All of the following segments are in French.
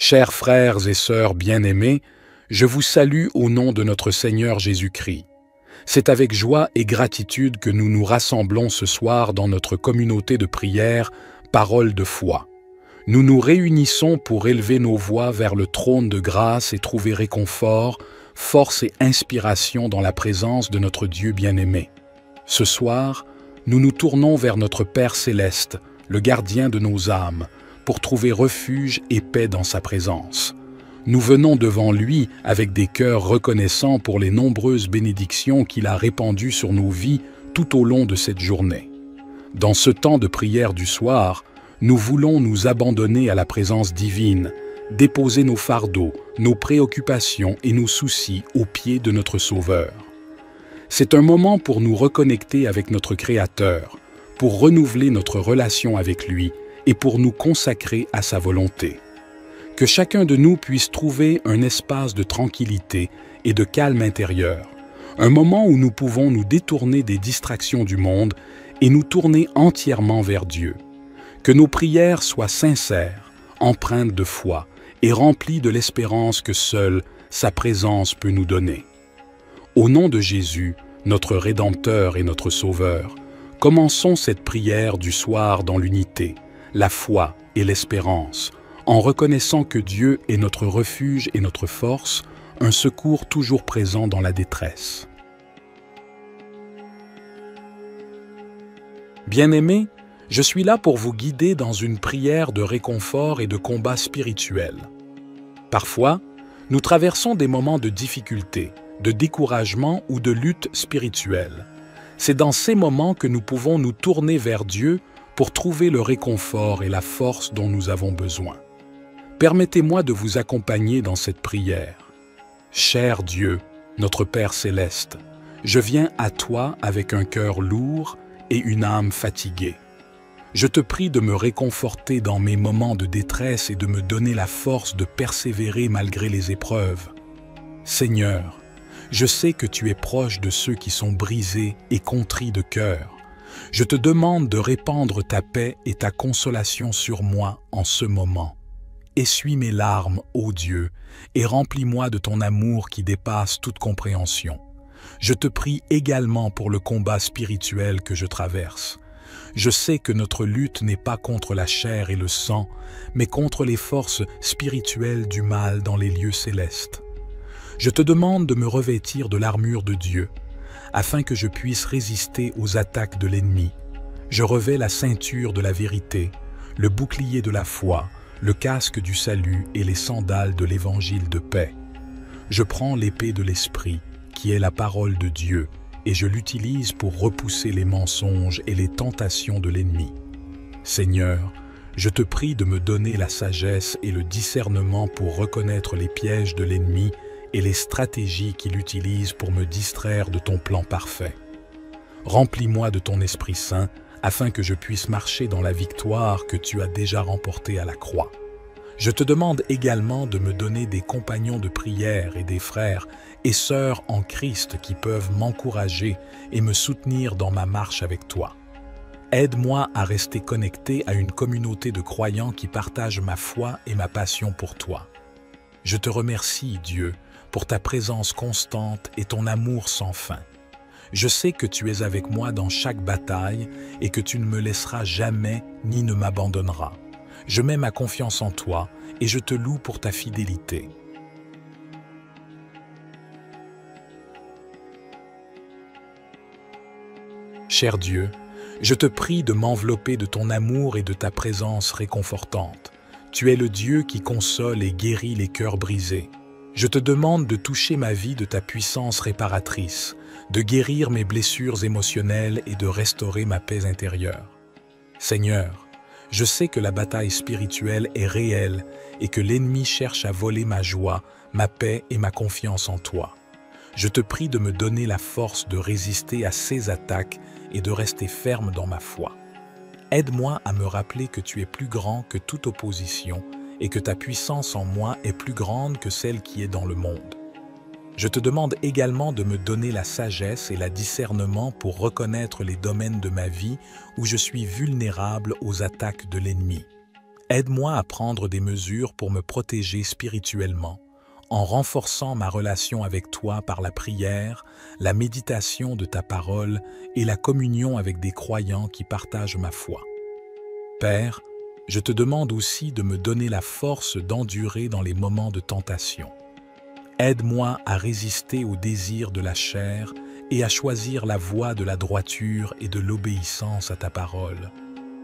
Chers frères et sœurs bien-aimés, je vous salue au nom de notre Seigneur Jésus-Christ. C'est avec joie et gratitude que nous nous rassemblons ce soir dans notre communauté de prière, Parole de foi. Nous nous réunissons pour élever nos voix vers le trône de grâce et trouver réconfort, force et inspiration dans la présence de notre Dieu bien-aimé. Ce soir, nous nous tournons vers notre Père céleste, le gardien de nos âmes, pour trouver refuge et paix dans sa présence. Nous venons devant lui avec des cœurs reconnaissants pour les nombreuses bénédictions qu'il a répandues sur nos vies tout au long de cette journée. Dans ce temps de prière du soir, nous voulons nous abandonner à la présence divine, déposer nos fardeaux, nos préoccupations et nos soucis aux pieds de notre Sauveur. C'est un moment pour nous reconnecter avec notre Créateur, pour renouveler notre relation avec lui et pour nous consacrer à sa volonté. Que chacun de nous puisse trouver un espace de tranquillité et de calme intérieur, un moment où nous pouvons nous détourner des distractions du monde et nous tourner entièrement vers Dieu. Que nos prières soient sincères, empreintes de foi et remplies de l'espérance que seule sa présence peut nous donner. Au nom de Jésus, notre Rédempteur et notre Sauveur, commençons cette prière du soir dans l'unité, la foi et l'espérance, en reconnaissant que Dieu est notre refuge et notre force, un secours toujours présent dans la détresse. Bien-aimés, je suis là pour vous guider dans une prière de réconfort et de combat spirituel. Parfois, nous traversons des moments de difficulté, de découragement ou de lutte spirituelle. C'est dans ces moments que nous pouvons nous tourner vers Dieu pour trouver le réconfort et la force dont nous avons besoin. Permettez-moi de vous accompagner dans cette prière. Cher Dieu, notre Père céleste, je viens à toi avec un cœur lourd et une âme fatiguée. Je te prie de me réconforter dans mes moments de détresse et de me donner la force de persévérer malgré les épreuves. Seigneur, je sais que tu es proche de ceux qui sont brisés et contrits de cœur. Je te demande de répandre ta paix et ta consolation sur moi en ce moment. Essuie mes larmes, ô Dieu, et remplis-moi de ton amour qui dépasse toute compréhension. Je te prie également pour le combat spirituel que je traverse. Je sais que notre lutte n'est pas contre la chair et le sang, mais contre les forces spirituelles du mal dans les lieux célestes. Je te demande de me revêtir de l'armure de Dieu, afin que je puisse résister aux attaques de l'ennemi. Je revêts la ceinture de la vérité, le bouclier de la foi, le casque du salut et les sandales de l'évangile de paix. Je prends l'épée de l'Esprit, qui est la parole de Dieu, et je l'utilise pour repousser les mensonges et les tentations de l'ennemi. Seigneur, je te prie de me donner la sagesse et le discernement pour reconnaître les pièges de l'ennemi et les stratégies qu'il utilise pour me distraire de ton plan parfait. Remplis-moi de ton Esprit Saint, afin que je puisse marcher dans la victoire que tu as déjà remportée à la croix. Je te demande également de me donner des compagnons de prière et des frères et sœurs en Christ qui peuvent m'encourager et me soutenir dans ma marche avec toi. Aide-moi à rester connecté à une communauté de croyants qui partagent ma foi et ma passion pour toi. Je te remercie, Dieu, pour ta présence constante et ton amour sans fin. Je sais que tu es avec moi dans chaque bataille et que tu ne me laisseras jamais ni ne m'abandonneras. Je mets ma confiance en toi et je te loue pour ta fidélité. Cher Dieu, je te prie de m'envelopper de ton amour et de ta présence réconfortante. Tu es le Dieu qui console et guérit les cœurs brisés. Je te demande de toucher ma vie de ta puissance réparatrice, de guérir mes blessures émotionnelles et de restaurer ma paix intérieure. Seigneur, je sais que la bataille spirituelle est réelle et que l'ennemi cherche à voler ma joie, ma paix et ma confiance en toi. Je te prie de me donner la force de résister à ces attaques et de rester ferme dans ma foi. Aide-moi à me rappeler que tu es plus grand que toute opposition et que ta puissance en moi est plus grande que celle qui est dans le monde. Je te demande également de me donner la sagesse et le discernement pour reconnaître les domaines de ma vie où je suis vulnérable aux attaques de l'ennemi. Aide-moi à prendre des mesures pour me protéger spirituellement, en renforçant ma relation avec toi par la prière, la méditation de ta parole et la communion avec des croyants qui partagent ma foi. Père, je te demande aussi de me donner la force d'endurer dans les moments de tentation. Aide-moi à résister aux désirs de la chair et à choisir la voie de la droiture et de l'obéissance à ta parole.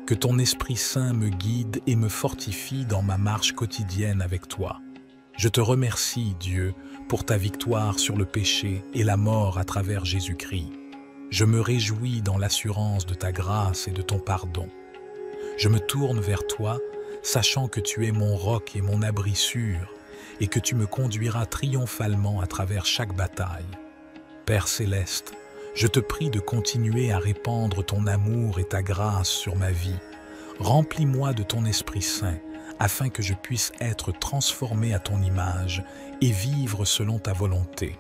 Que ton Esprit Saint me guide et me fortifie dans ma marche quotidienne avec toi. Je te remercie, Dieu, pour ta victoire sur le péché et la mort à travers Jésus-Christ. Je me réjouis dans l'assurance de ta grâce et de ton pardon. Je me tourne vers toi, sachant que tu es mon roc et mon abri sûr, et que tu me conduiras triomphalement à travers chaque bataille. Père céleste, je te prie de continuer à répandre ton amour et ta grâce sur ma vie. Remplis-moi de ton Esprit Saint, afin que je puisse être transformé à ton image et vivre selon ta volonté.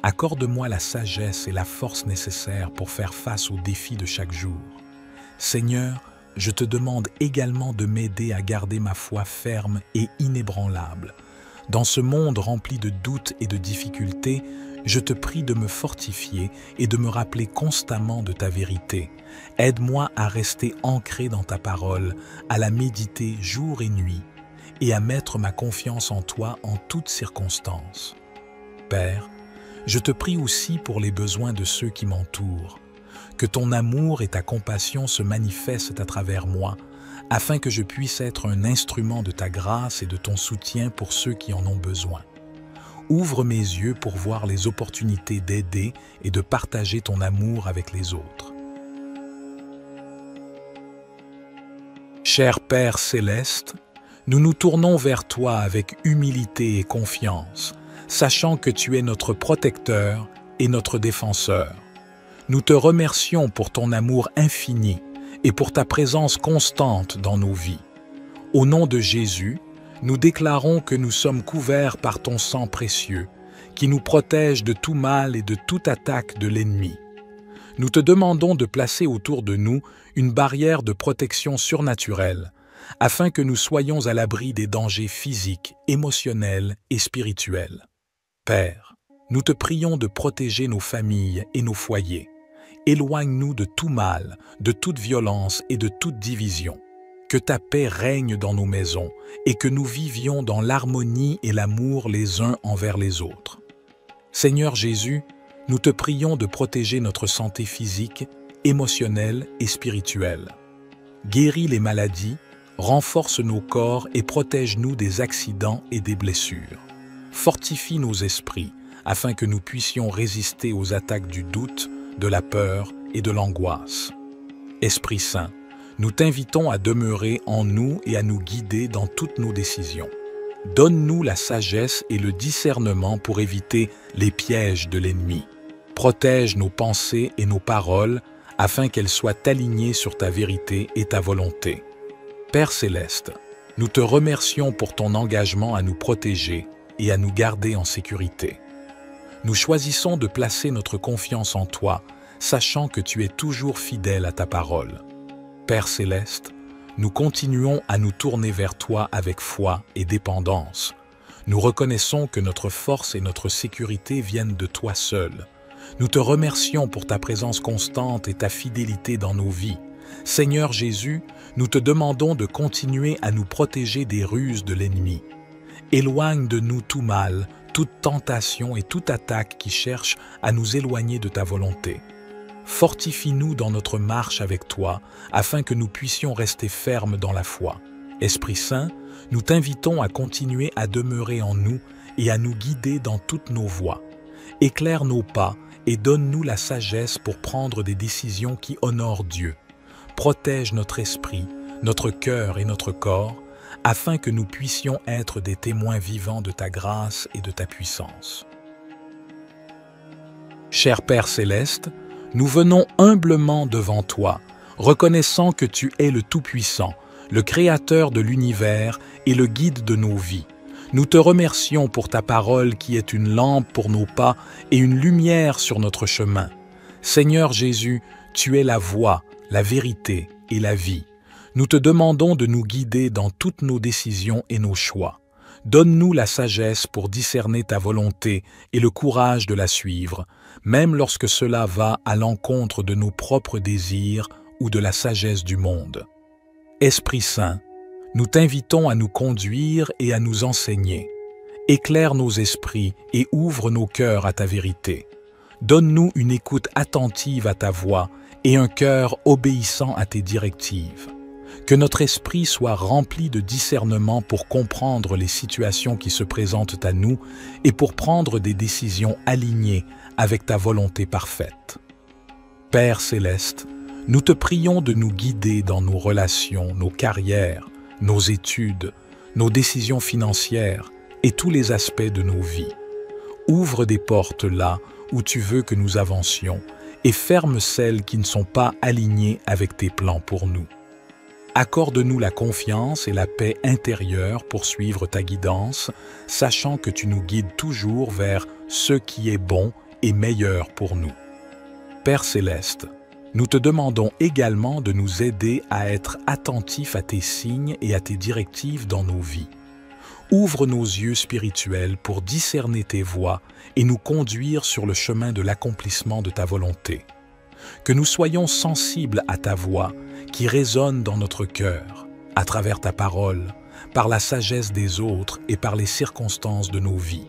Accorde-moi la sagesse et la force nécessaires pour faire face aux défis de chaque jour. Seigneur, je te demande également de m'aider à garder ma foi ferme et inébranlable. Dans ce monde rempli de doutes et de difficultés, je te prie de me fortifier et de me rappeler constamment de ta vérité. Aide-moi à rester ancré dans ta parole, à la méditer jour et nuit, et à mettre ma confiance en toi en toutes circonstances. Père, je te prie aussi pour les besoins de ceux qui m'entourent. Que ton amour et ta compassion se manifestent à travers moi, afin que je puisse être un instrument de ta grâce et de ton soutien pour ceux qui en ont besoin. Ouvre mes yeux pour voir les opportunités d'aider et de partager ton amour avec les autres. Cher Père céleste, nous nous tournons vers toi avec humilité et confiance, sachant que tu es notre protecteur et notre défenseur. Nous te remercions pour ton amour infini et pour ta présence constante dans nos vies. Au nom de Jésus, nous déclarons que nous sommes couverts par ton sang précieux, qui nous protège de tout mal et de toute attaque de l'ennemi. Nous te demandons de placer autour de nous une barrière de protection surnaturelle, afin que nous soyons à l'abri des dangers physiques, émotionnels et spirituels. Père, nous te prions de protéger nos familles et nos foyers. Éloigne-nous de tout mal, de toute violence et de toute division. Que ta paix règne dans nos maisons et que nous vivions dans l'harmonie et l'amour les uns envers les autres. Seigneur Jésus, nous te prions de protéger notre santé physique, émotionnelle et spirituelle. Guéris les maladies, renforce nos corps et protège-nous des accidents et des blessures. Fortifie nos esprits afin que nous puissions résister aux attaques du doute, de la peur et de l'angoisse. Esprit Saint, nous t'invitons à demeurer en nous et à nous guider dans toutes nos décisions. Donne-nous la sagesse et le discernement pour éviter les pièges de l'ennemi. Protège nos pensées et nos paroles afin qu'elles soient alignées sur ta vérité et ta volonté. Père céleste, nous te remercions pour ton engagement à nous protéger et à nous garder en sécurité. Nous choisissons de placer notre confiance en toi, sachant que tu es toujours fidèle à ta parole. Père céleste, nous continuons à nous tourner vers toi avec foi et dépendance. Nous reconnaissons que notre force et notre sécurité viennent de toi seul. Nous te remercions pour ta présence constante et ta fidélité dans nos vies. Seigneur Jésus, nous te demandons de continuer à nous protéger des ruses de l'ennemi. Éloigne de nous tout mal, toute tentation et toute attaque qui cherche à nous éloigner de ta volonté. Fortifie-nous dans notre marche avec toi, afin que nous puissions rester fermes dans la foi. Esprit Saint, nous t'invitons à continuer à demeurer en nous et à nous guider dans toutes nos voies. Éclaire nos pas et donne-nous la sagesse pour prendre des décisions qui honorent Dieu. Protège notre esprit, notre cœur et notre corps, afin que nous puissions être des témoins vivants de ta grâce et de ta puissance. Cher Père céleste, nous venons humblement devant toi, reconnaissant que tu es le Tout-Puissant, le Créateur de l'univers et le guide de nos vies. Nous te remercions pour ta parole qui est une lampe pour nos pas et une lumière sur notre chemin. Seigneur Jésus, tu es la voie, la vérité et la vie. Nous te demandons de nous guider dans toutes nos décisions et nos choix. Donne-nous la sagesse pour discerner ta volonté et le courage de la suivre, même lorsque cela va à l'encontre de nos propres désirs ou de la sagesse du monde. Esprit Saint, nous t'invitons à nous conduire et à nous enseigner. Éclaire nos esprits et ouvre nos cœurs à ta vérité. Donne-nous une écoute attentive à ta voix et un cœur obéissant à tes directives. Que notre esprit soit rempli de discernement pour comprendre les situations qui se présentent à nous et pour prendre des décisions alignées avec ta volonté parfaite. Père céleste, nous te prions de nous guider dans nos relations, nos carrières, nos études, nos décisions financières et tous les aspects de nos vies. Ouvre des portes là où tu veux que nous avancions et ferme celles qui ne sont pas alignées avec tes plans pour nous. Accorde-nous la confiance et la paix intérieure pour suivre ta guidance, sachant que tu nous guides toujours vers ce qui est bon et meilleur pour nous. Père céleste, nous te demandons également de nous aider à être attentifs à tes signes et à tes directives dans nos vies. Ouvre nos yeux spirituels pour discerner tes voies et nous conduire sur le chemin de l'accomplissement de ta volonté. Que nous soyons sensibles à ta voix qui résonne dans notre cœur, à travers ta parole, par la sagesse des autres et par les circonstances de nos vies.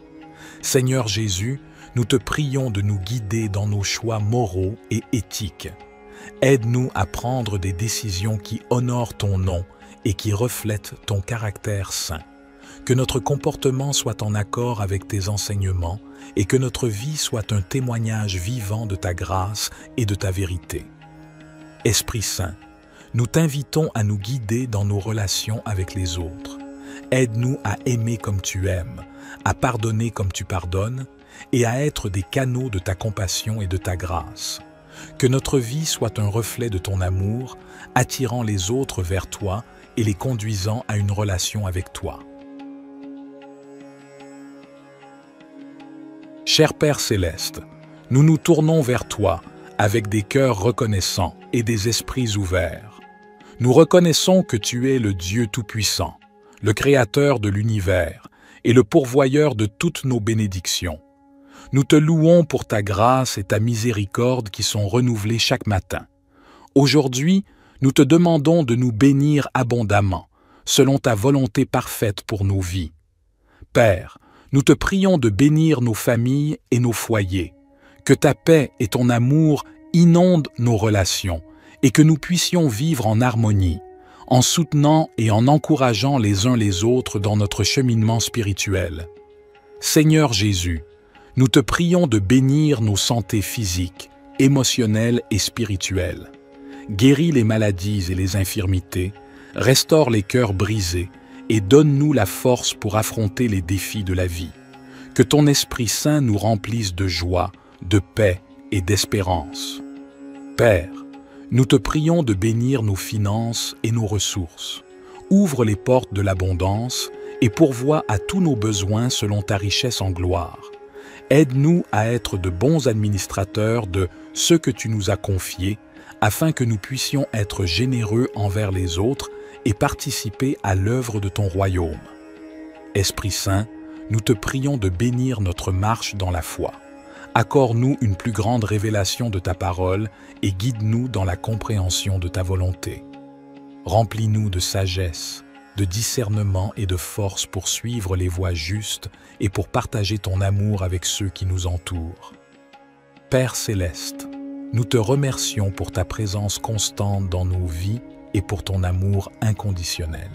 Seigneur Jésus, nous te prions de nous guider dans nos choix moraux et éthiques. Aide-nous à prendre des décisions qui honorent ton nom et qui reflètent ton caractère saint. Que notre comportement soit en accord avec tes enseignements et que notre vie soit un témoignage vivant de ta grâce et de ta vérité. Esprit Saint, nous t'invitons à nous guider dans nos relations avec les autres. Aide-nous à aimer comme tu aimes, à pardonner comme tu pardonnes et à être des canaux de ta compassion et de ta grâce. Que notre vie soit un reflet de ton amour, attirant les autres vers toi et les conduisant à une relation avec toi. Cher Père céleste, nous nous tournons vers toi avec des cœurs reconnaissants et des esprits ouverts. Nous reconnaissons que tu es le Dieu Tout-Puissant, le Créateur de l'univers et le pourvoyeur de toutes nos bénédictions. Nous te louons pour ta grâce et ta miséricorde qui sont renouvelées chaque matin. Aujourd'hui, nous te demandons de nous bénir abondamment, selon ta volonté parfaite pour nos vies. Père, nous te prions de bénir nos familles et nos foyers, que ta paix et ton amour inondent nos relations et que nous puissions vivre en harmonie, en soutenant et en encourageant les uns les autres dans notre cheminement spirituel. Seigneur Jésus, nous te prions de bénir nos santé physiques, émotionnelles et spirituelles. Guéris les maladies et les infirmités, restaure les cœurs brisés et donne-nous la force pour affronter les défis de la vie. Que ton Esprit Saint nous remplisse de joie, de paix et d'espérance. Père, nous te prions de bénir nos finances et nos ressources. Ouvre les portes de l'abondance et pourvois à tous nos besoins selon ta richesse en gloire. Aide-nous à être de bons administrateurs de ce que tu nous as confié, afin que nous puissions être généreux envers les autres et participer à l'œuvre de ton royaume. Esprit Saint, nous te prions de bénir notre marche dans la foi. Accorde-nous une plus grande révélation de ta parole et guide-nous dans la compréhension de ta volonté. Remplis-nous de sagesse, de discernement et de force pour suivre les voies justes et pour partager ton amour avec ceux qui nous entourent. Père céleste, nous te remercions pour ta présence constante dans nos vies et pour ton amour inconditionnel.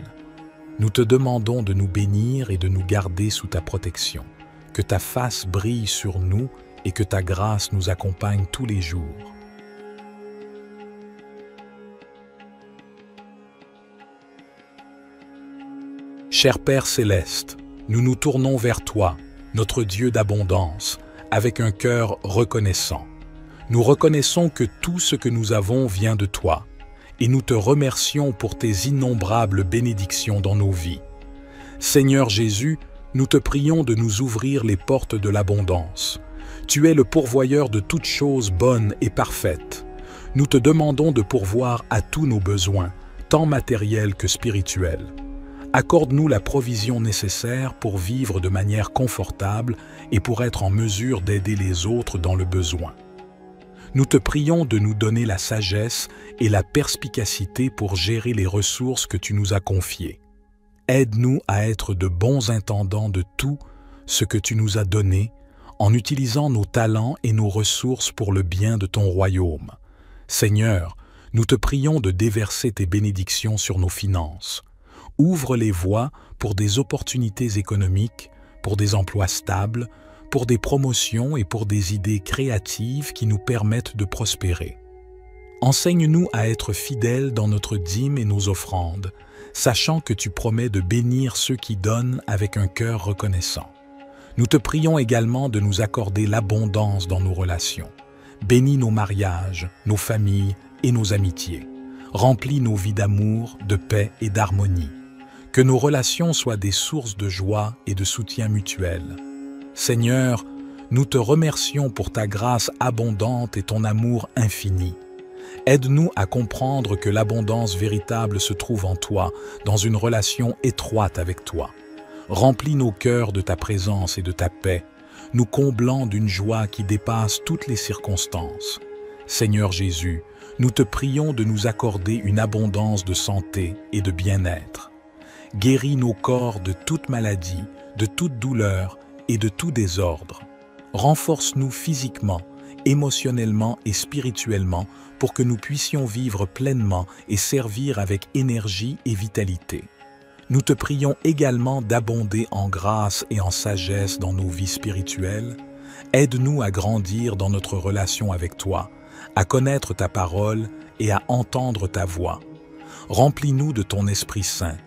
Nous te demandons de nous bénir et de nous garder sous ta protection, que ta face brille sur nous et que ta grâce nous accompagne tous les jours. Cher Père céleste, nous nous tournons vers toi, notre Dieu d'abondance, avec un cœur reconnaissant. Nous reconnaissons que tout ce que nous avons vient de toi, et nous te remercions pour tes innombrables bénédictions dans nos vies. Seigneur Jésus, nous te prions de nous ouvrir les portes de l'abondance. Tu es le pourvoyeur de toutes choses bonnes et parfaites. Nous te demandons de pourvoir à tous nos besoins, tant matérielle que spirituelle. Accorde-nous la provision nécessaire pour vivre de manière confortable et pour être en mesure d'aider les autres dans le besoin. Nous te prions de nous donner la sagesse et la perspicacité pour gérer les ressources que tu nous as confiées. Aide-nous à être de bons intendants de tout ce que tu nous as donné, en utilisant nos talents et nos ressources pour le bien de ton royaume. Seigneur, nous te prions de déverser tes bénédictions sur nos finances. Ouvre les voies pour des opportunités économiques, pour des emplois stables, pour des promotions et pour des idées créatives qui nous permettent de prospérer. Enseigne-nous à être fidèles dans notre dîme et nos offrandes, sachant que tu promets de bénir ceux qui donnent avec un cœur reconnaissant. Nous te prions également de nous accorder l'abondance dans nos relations. Bénis nos mariages, nos familles et nos amitiés. Remplis nos vies d'amour, de paix et d'harmonie. Que nos relations soient des sources de joie et de soutien mutuel. Seigneur, nous te remercions pour ta grâce abondante et ton amour infini. Aide-nous à comprendre que l'abondance véritable se trouve en toi, dans une relation étroite avec toi. Remplis nos cœurs de ta présence et de ta paix, nous comblant d'une joie qui dépasse toutes les circonstances. Seigneur Jésus, nous te prions de nous accorder une abondance de santé et de bien-être. Guéris nos corps de toute maladie, de toute douleur et de tout désordre. Renforce-nous physiquement, émotionnellement et spirituellement pour que nous puissions vivre pleinement et servir avec énergie et vitalité. Nous te prions également d'abonder en grâce et en sagesse dans nos vies spirituelles. Aide-nous à grandir dans notre relation avec toi, à connaître ta parole et à entendre ta voix. Remplis-nous de ton Esprit Saint,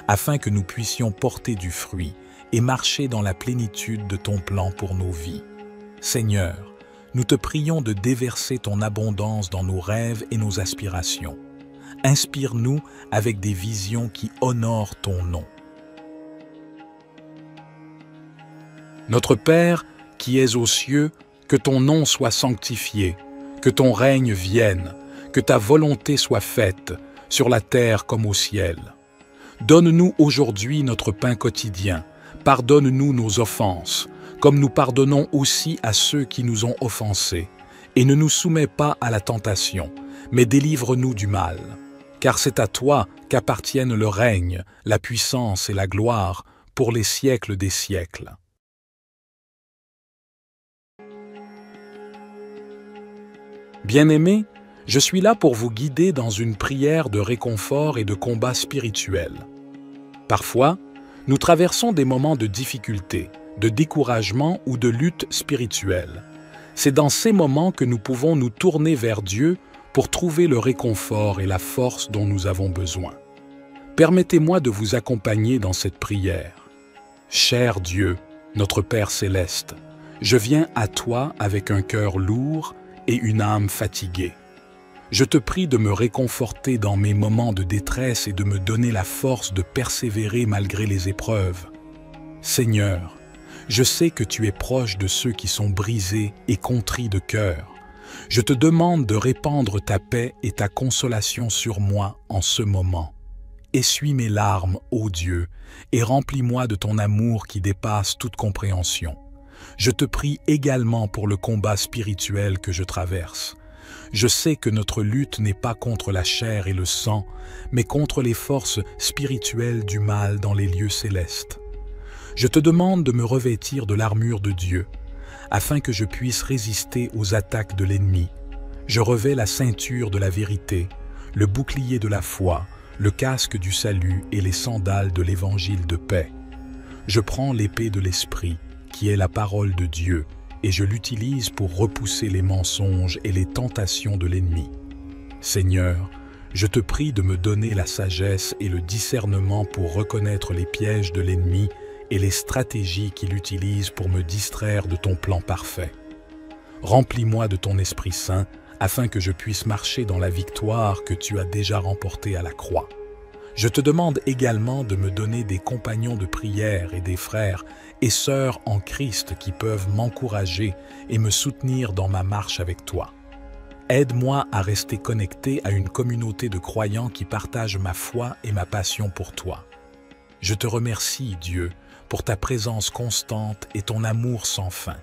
afin que nous puissions porter du fruit et marcher dans la plénitude de ton plan pour nos vies. Seigneur, nous te prions de déverser ton abondance dans nos rêves et nos aspirations. Inspire-nous avec des visions qui honorent ton nom. Notre Père, qui es aux cieux, que ton nom soit sanctifié, que ton règne vienne, que ta volonté soit faite, sur la terre comme au ciel. Donne-nous aujourd'hui notre pain quotidien. Pardonne-nous nos offenses, comme nous pardonnons aussi à ceux qui nous ont offensés. Et ne nous soumets pas à la tentation, mais délivre-nous du mal. Car c'est à toi qu'appartiennent le règne, la puissance et la gloire pour les siècles des siècles. Bien-aimés, je suis là pour vous guider dans une prière de réconfort et de combat spirituel. Parfois, nous traversons des moments de difficulté, de découragement ou de lutte spirituelle. C'est dans ces moments que nous pouvons nous tourner vers Dieu pour trouver le réconfort et la force dont nous avons besoin. Permettez-moi de vous accompagner dans cette prière. Cher Dieu, notre Père céleste, je viens à toi avec un cœur lourd et une âme fatiguée. Je te prie de me réconforter dans mes moments de détresse et de me donner la force de persévérer malgré les épreuves. Seigneur, je sais que tu es proche de ceux qui sont brisés et contrits de cœur. Je te demande de répandre ta paix et ta consolation sur moi en ce moment. Essuie mes larmes, ô Dieu, et remplis-moi de ton amour qui dépasse toute compréhension. Je te prie également pour le combat spirituel que je traverse. Je sais que notre lutte n'est pas contre la chair et le sang, mais contre les forces spirituelles du mal dans les lieux célestes. Je te demande de me revêtir de l'armure de Dieu, afin que je puisse résister aux attaques de l'ennemi. Je revais la ceinture de la vérité, le bouclier de la foi, le casque du salut et les sandales de l'évangile de paix. Je prends l'épée de l'Esprit, qui est la parole de Dieu, et je l'utilise pour repousser les mensonges et les tentations de l'ennemi. Seigneur, je te prie de me donner la sagesse et le discernement pour reconnaître les pièges de l'ennemi et les stratégies qu'il utilise pour me distraire de ton plan parfait. Remplis-moi de ton Esprit Saint, afin que je puisse marcher dans la victoire que tu as déjà remportée à la croix. Je te demande également de me donner des compagnons de prière et des frères et sœurs en Christ qui peuvent m'encourager et me soutenir dans ma marche avec toi. Aide-moi à rester connecté à une communauté de croyants qui partagent ma foi et ma passion pour toi. Je te remercie, Dieu, pour ta présence constante et ton amour sans fin.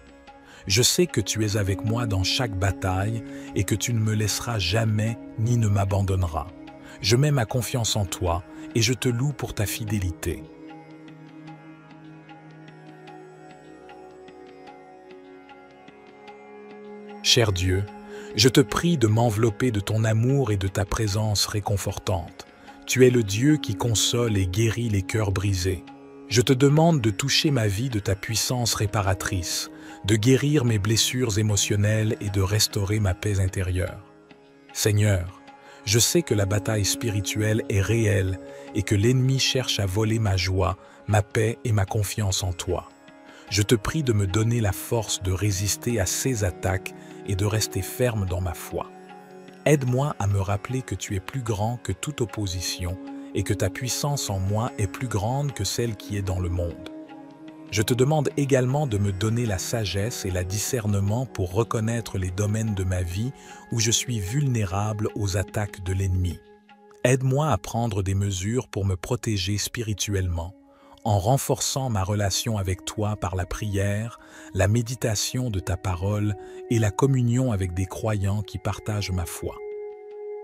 Je sais que tu es avec moi dans chaque bataille et que tu ne me laisseras jamais ni ne m'abandonneras. Je mets ma confiance en toi et je te loue pour ta fidélité. Cher Dieu, je te prie de m'envelopper de ton amour et de ta présence réconfortante. Tu es le Dieu qui console et guérit les cœurs brisés. Je te demande de toucher ma vie de ta puissance réparatrice, de guérir mes blessures émotionnelles et de restaurer ma paix intérieure. Seigneur, je sais que la bataille spirituelle est réelle et que l'ennemi cherche à voler ma joie, ma paix et ma confiance en toi. Je te prie de me donner la force de résister à ces attaques et de rester ferme dans ma foi. Aide-moi à me rappeler que tu es plus grand que toute opposition et que ta puissance en moi est plus grande que celle qui est dans le monde. Je te demande également de me donner la sagesse et le discernement pour reconnaître les domaines de ma vie où je suis vulnérable aux attaques de l'ennemi. Aide-moi à prendre des mesures pour me protéger spirituellement, en renforçant ma relation avec toi par la prière, la méditation de ta parole et la communion avec des croyants qui partagent ma foi.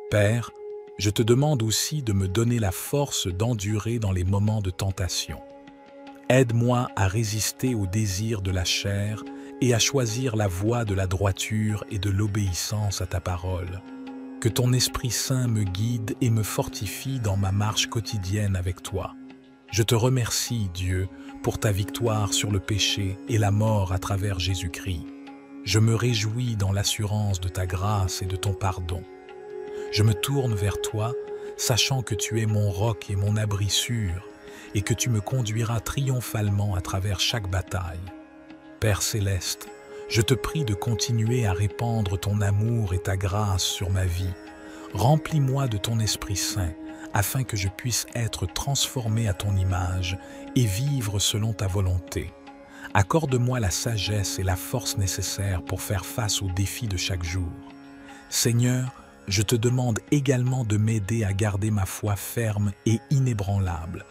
Père, je te demande aussi de me donner la force d'endurer dans les moments de tentation. Aide-moi à résister aux désirs de la chair et à choisir la voie de la droiture et de l'obéissance à ta parole. Que ton Esprit Saint me guide et me fortifie dans ma marche quotidienne avec toi. Je te remercie, Dieu, pour ta victoire sur le péché et la mort à travers Jésus-Christ. Je me réjouis dans l'assurance de ta grâce et de ton pardon. Je me tourne vers toi, sachant que tu es mon roc et mon abri sûr, et que tu me conduiras triomphalement à travers chaque bataille. Père céleste, je te prie de continuer à répandre ton amour et ta grâce sur ma vie. Remplis-moi de ton Esprit Saint, afin que je puisse être transformé à ton image et vivre selon ta volonté. Accorde-moi la sagesse et la force nécessaires pour faire face aux défis de chaque jour. Seigneur, je te demande également de m'aider à garder ma foi ferme et inébranlable.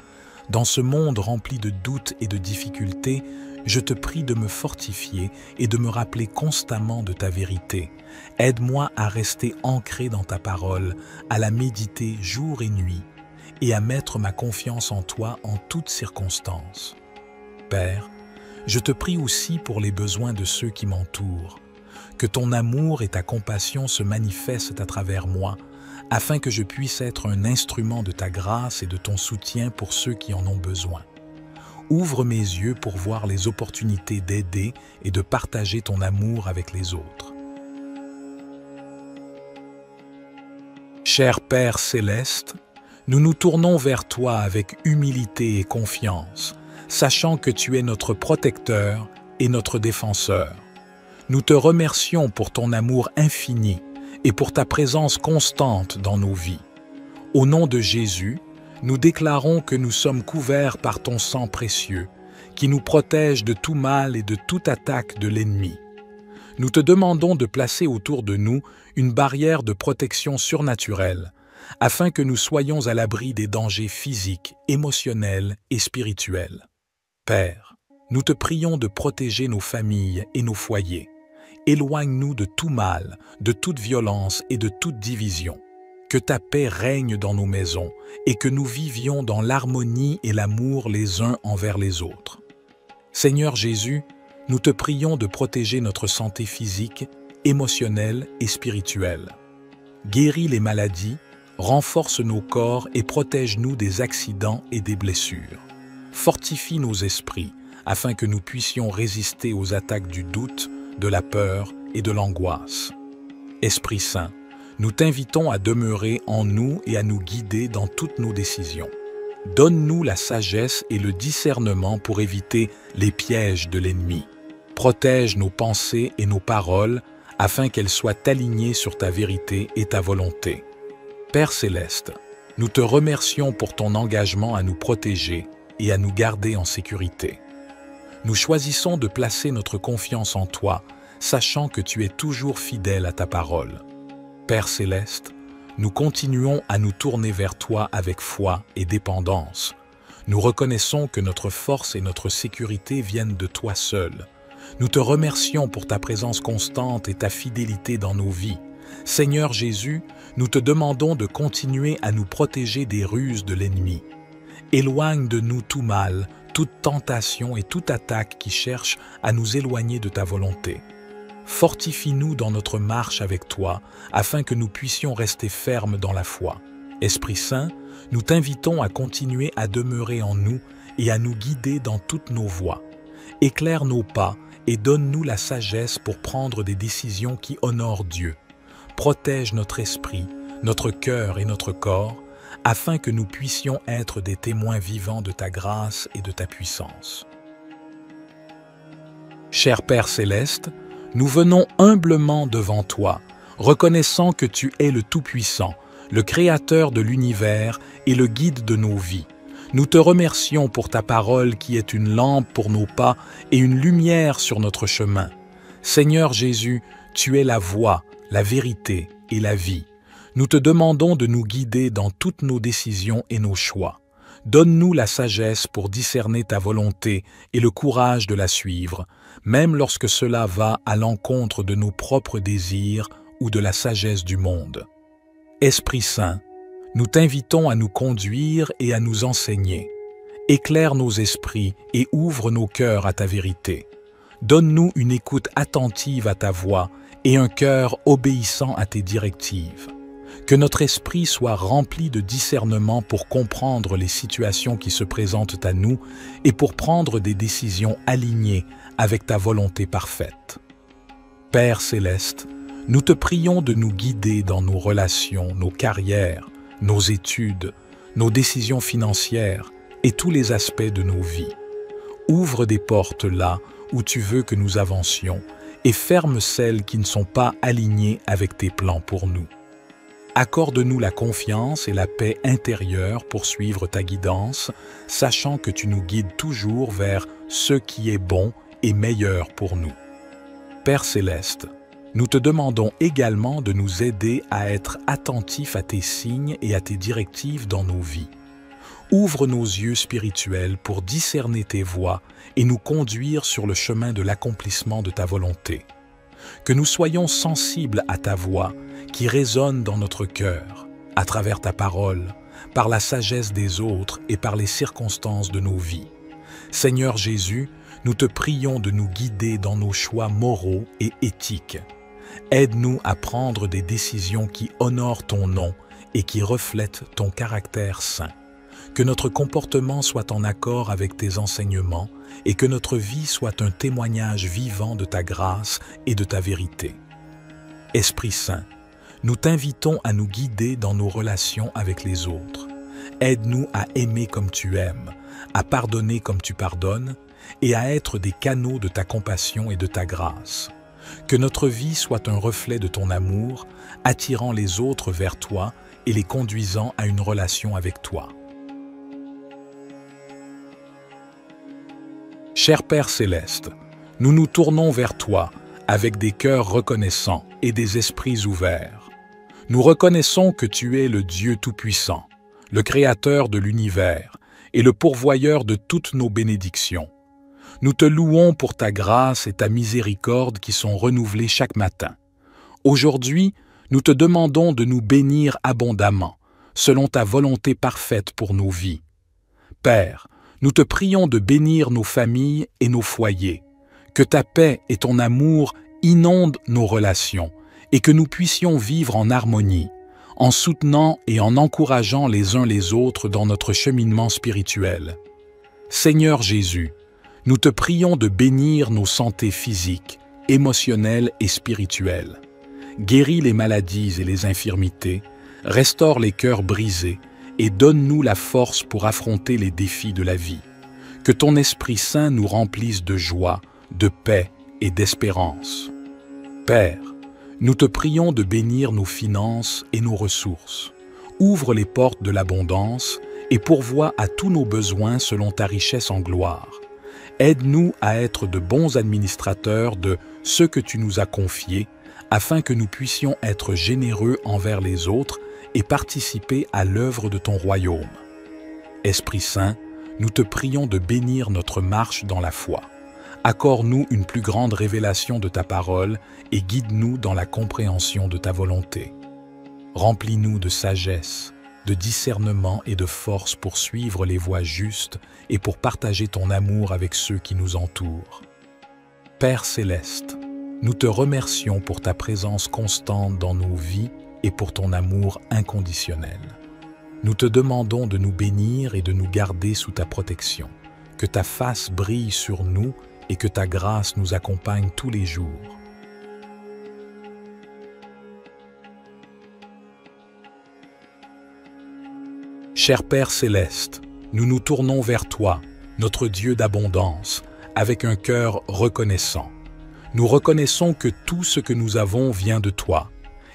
Dans ce monde rempli de doutes et de difficultés, je te prie de me fortifier et de me rappeler constamment de ta vérité. Aide-moi à rester ancré dans ta parole, à la méditer jour et nuit, et à mettre ma confiance en toi en toutes circonstances. Père, je te prie aussi pour les besoins de ceux qui m'entourent. Que ton amour et ta compassion se manifestent à travers moi, afin que je puisse être un instrument de ta grâce et de ton soutien pour ceux qui en ont besoin. Ouvre mes yeux pour voir les opportunités d'aider et de partager ton amour avec les autres. Cher Père céleste, nous nous tournons vers toi avec humilité et confiance, sachant que tu es notre protecteur et notre défenseur. Nous te remercions pour ton amour infini et pour ta présence constante dans nos vies. Au nom de Jésus, nous déclarons que nous sommes couverts par ton sang précieux, qui nous protège de tout mal et de toute attaque de l'ennemi. Nous te demandons de placer autour de nous une barrière de protection surnaturelle, afin que nous soyons à l'abri des dangers physiques, émotionnels et spirituels. Père, nous te prions de protéger nos familles et nos foyers. Éloigne-nous de tout mal, de toute violence et de toute division. Que ta paix règne dans nos maisons et que nous vivions dans l'harmonie et l'amour les uns envers les autres. Seigneur Jésus, nous te prions de protéger notre santé physique, émotionnelle et spirituelle. Guéris les maladies, renforce nos corps et protège-nous des accidents et des blessures. Fortifie nos esprits afin que nous puissions résister aux attaques du doute, de la peur et de l'angoisse. Esprit Saint, nous t'invitons à demeurer en nous et à nous guider dans toutes nos décisions. Donne-nous la sagesse et le discernement pour éviter les pièges de l'ennemi. Protège nos pensées et nos paroles afin qu'elles soient alignées sur ta vérité et ta volonté. Père céleste, nous te remercions pour ton engagement à nous protéger et à nous garder en sécurité. Nous choisissons de placer notre confiance en toi, sachant que tu es toujours fidèle à ta parole. Père céleste, nous continuons à nous tourner vers toi avec foi et dépendance. Nous reconnaissons que notre force et notre sécurité viennent de toi seul. Nous te remercions pour ta présence constante et ta fidélité dans nos vies. Seigneur Jésus, nous te demandons de continuer à nous protéger des ruses de l'ennemi. Éloigne de nous tout mal, toute tentation et toute attaque qui cherche à nous éloigner de ta volonté. Fortifie-nous dans notre marche avec toi, afin que nous puissions rester fermes dans la foi. Esprit Saint, nous t'invitons à continuer à demeurer en nous et à nous guider dans toutes nos voies. Éclaire nos pas et donne-nous la sagesse pour prendre des décisions qui honorent Dieu. Protège notre esprit, notre cœur et notre corps, afin que nous puissions être des témoins vivants de ta grâce et de ta puissance. Cher Père céleste, nous venons humblement devant toi, reconnaissant que tu es le Tout-Puissant, le Créateur de l'univers et le guide de nos vies. Nous te remercions pour ta parole qui est une lampe pour nos pas et une lumière sur notre chemin. Seigneur Jésus, tu es la voie, la vérité et la vie. Nous te demandons de nous guider dans toutes nos décisions et nos choix. Donne-nous la sagesse pour discerner ta volonté et le courage de la suivre, même lorsque cela va à l'encontre de nos propres désirs ou de la sagesse du monde. Esprit Saint, nous t'invitons à nous conduire et à nous enseigner. Éclaire nos esprits et ouvre nos cœurs à ta vérité. Donne-nous une écoute attentive à ta voix et un cœur obéissant à tes directives. Que notre esprit soit rempli de discernement pour comprendre les situations qui se présentent à nous et pour prendre des décisions alignées avec ta volonté parfaite. Père céleste, nous te prions de nous guider dans nos relations, nos carrières, nos études, nos décisions financières et tous les aspects de nos vies. Ouvre des portes là où tu veux que nous avancions et ferme celles qui ne sont pas alignées avec tes plans pour nous. Accorde-nous la confiance et la paix intérieure pour suivre ta guidance, sachant que tu nous guides toujours vers ce qui est bon et meilleur pour nous. Père céleste, nous te demandons également de nous aider à être attentifs à tes signes et à tes directives dans nos vies. Ouvre nos yeux spirituels pour discerner tes voies et nous conduire sur le chemin de l'accomplissement de ta volonté. Que nous soyons sensibles à ta voix qui résonne dans notre cœur, à travers ta parole, par la sagesse des autres et par les circonstances de nos vies. Seigneur Jésus, nous te prions de nous guider dans nos choix moraux et éthiques. Aide-nous à prendre des décisions qui honorent ton nom et qui reflètent ton caractère saint. Que notre comportement soit en accord avec tes enseignements et que notre vie soit un témoignage vivant de ta grâce et de ta vérité. Esprit Saint, nous t'invitons à nous guider dans nos relations avec les autres. Aide-nous à aimer comme tu aimes, à pardonner comme tu pardonnes et à être des canaux de ta compassion et de ta grâce. Que notre vie soit un reflet de ton amour, attirant les autres vers toi et les conduisant à une relation avec toi. Cher Père céleste, nous nous tournons vers toi avec des cœurs reconnaissants et des esprits ouverts. Nous reconnaissons que tu es le Dieu Tout-Puissant, le Créateur de l'univers et le pourvoyeur de toutes nos bénédictions. Nous te louons pour ta grâce et ta miséricorde qui sont renouvelées chaque matin. Aujourd'hui, nous te demandons de nous bénir abondamment, selon ta volonté parfaite pour nos vies. Père, nous te prions de bénir nos familles et nos foyers, que ta paix et ton amour inondent nos relations et que nous puissions vivre en harmonie, en soutenant et en encourageant les uns les autres dans notre cheminement spirituel. Seigneur Jésus, nous te prions de bénir nos santé physiques, émotionnelles et spirituelles. Guéris les maladies et les infirmités, restaure les cœurs brisés et donne-nous la force pour affronter les défis de la vie. Que ton Esprit Saint nous remplisse de joie, de paix et d'espérance. Père, nous te prions de bénir nos finances et nos ressources. Ouvre les portes de l'abondance et pourvois à tous nos besoins selon ta richesse en gloire. Aide-nous à être de bons administrateurs de ce que tu nous as confié, afin que nous puissions être généreux envers les autres et participer à l'œuvre de ton royaume. Esprit Saint, nous te prions de bénir notre marche dans la foi. Accorde-nous une plus grande révélation de ta parole et guide-nous dans la compréhension de ta volonté. Remplis-nous de sagesse, de discernement et de force pour suivre les voies justes et pour partager ton amour avec ceux qui nous entourent. Père céleste, nous te remercions pour ta présence constante dans nos vies et pour ton amour inconditionnel. Nous te demandons de nous bénir et de nous garder sous ta protection, que ta face brille sur nous et que ta grâce nous accompagne tous les jours. Cher Père céleste, nous nous tournons vers toi, notre Dieu d'abondance, avec un cœur reconnaissant. Nous reconnaissons que tout ce que nous avons vient de toi,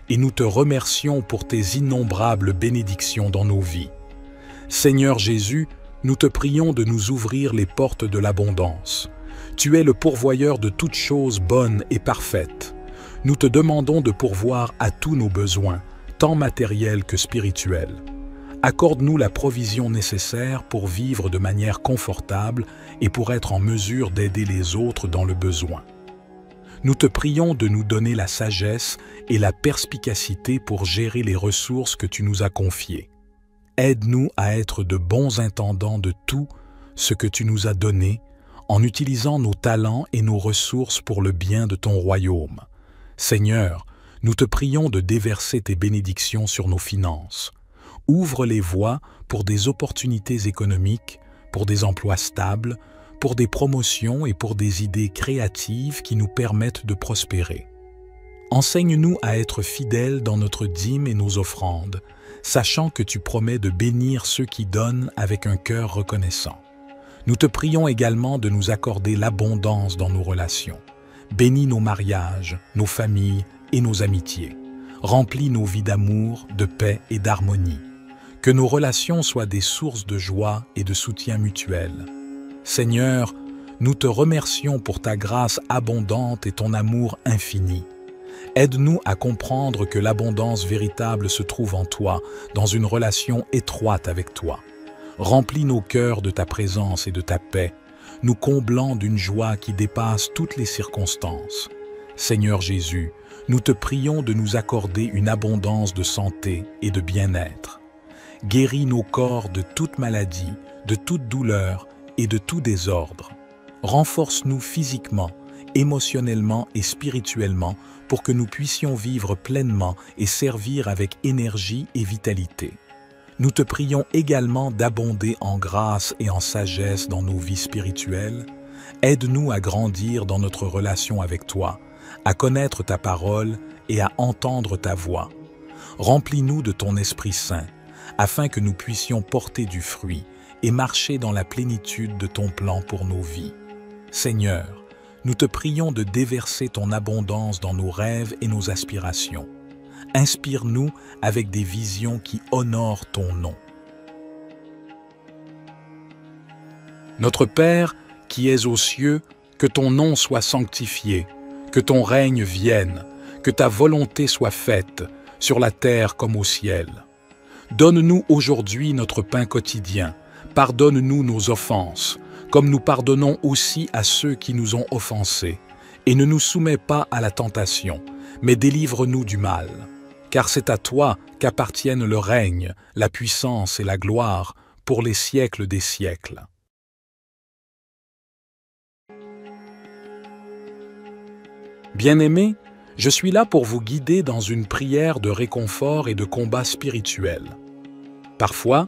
et nous te remercions pour tes innombrables bénédictions dans nos vies. Seigneur Jésus, nous te prions de nous ouvrir les portes de l'abondance. Tu es le pourvoyeur de toutes choses bonnes et parfaites. Nous te demandons de pourvoir à tous nos besoins, tant matériels que spirituels. Accorde-nous la provision nécessaire pour vivre de manière confortable et pour être en mesure d'aider les autres dans le besoin. Nous te prions de nous donner la sagesse et la perspicacité pour gérer les ressources que tu nous as confiées. Aide-nous à être de bons intendants de tout ce que tu nous as donné en utilisant nos talents et nos ressources pour le bien de ton royaume. Seigneur, nous te prions de déverser tes bénédictions sur nos finances. Ouvre les voies pour des opportunités économiques, pour des emplois stables, pour des promotions et pour des idées créatives qui nous permettent de prospérer. Enseigne-nous à être fidèles dans notre dîme et nos offrandes, sachant que tu promets de bénir ceux qui donnent avec un cœur reconnaissant. Nous te prions également de nous accorder l'abondance dans nos relations. Bénis nos mariages, nos familles et nos amitiés. Remplis nos vies d'amour, de paix et d'harmonie. Que nos relations soient des sources de joie et de soutien mutuel. Seigneur, nous te remercions pour ta grâce abondante et ton amour infini. Aide-nous à comprendre que l'abondance véritable se trouve en toi, dans une relation étroite avec toi. Remplis nos cœurs de ta présence et de ta paix, nous comblant d'une joie qui dépasse toutes les circonstances. Seigneur Jésus, nous te prions de nous accorder une abondance de santé et de bien-être. Guéris nos corps de toute maladie, de toute douleur et de tout désordre. Renforce-nous physiquement, émotionnellement et spirituellement pour que nous puissions vivre pleinement et servir avec énergie et vitalité. Nous te prions également d'abonder en grâce et en sagesse dans nos vies spirituelles. Aide-nous à grandir dans notre relation avec toi, à connaître ta parole et à entendre ta voix. Remplis-nous de ton Esprit Saint, afin que nous puissions porter du fruit et marcher dans la plénitude de ton plan pour nos vies. Seigneur, nous te prions de déverser ton abondance dans nos rêves et nos aspirations. Inspire-nous avec des visions qui honorent ton nom. Notre Père, qui es aux cieux, que ton nom soit sanctifié, que ton règne vienne, que ta volonté soit faite, sur la terre comme au ciel. Donne-nous aujourd'hui notre pain quotidien. Pardonne-nous nos offenses, comme nous pardonnons aussi à ceux qui nous ont offensés. Et ne nous soumets pas à la tentation, mais délivre-nous du mal. Car c'est à toi qu'appartiennent le règne, la puissance et la gloire pour les siècles des siècles. Bien-aimés, je suis là pour vous guider dans une prière de réconfort et de combat spirituel. Parfois,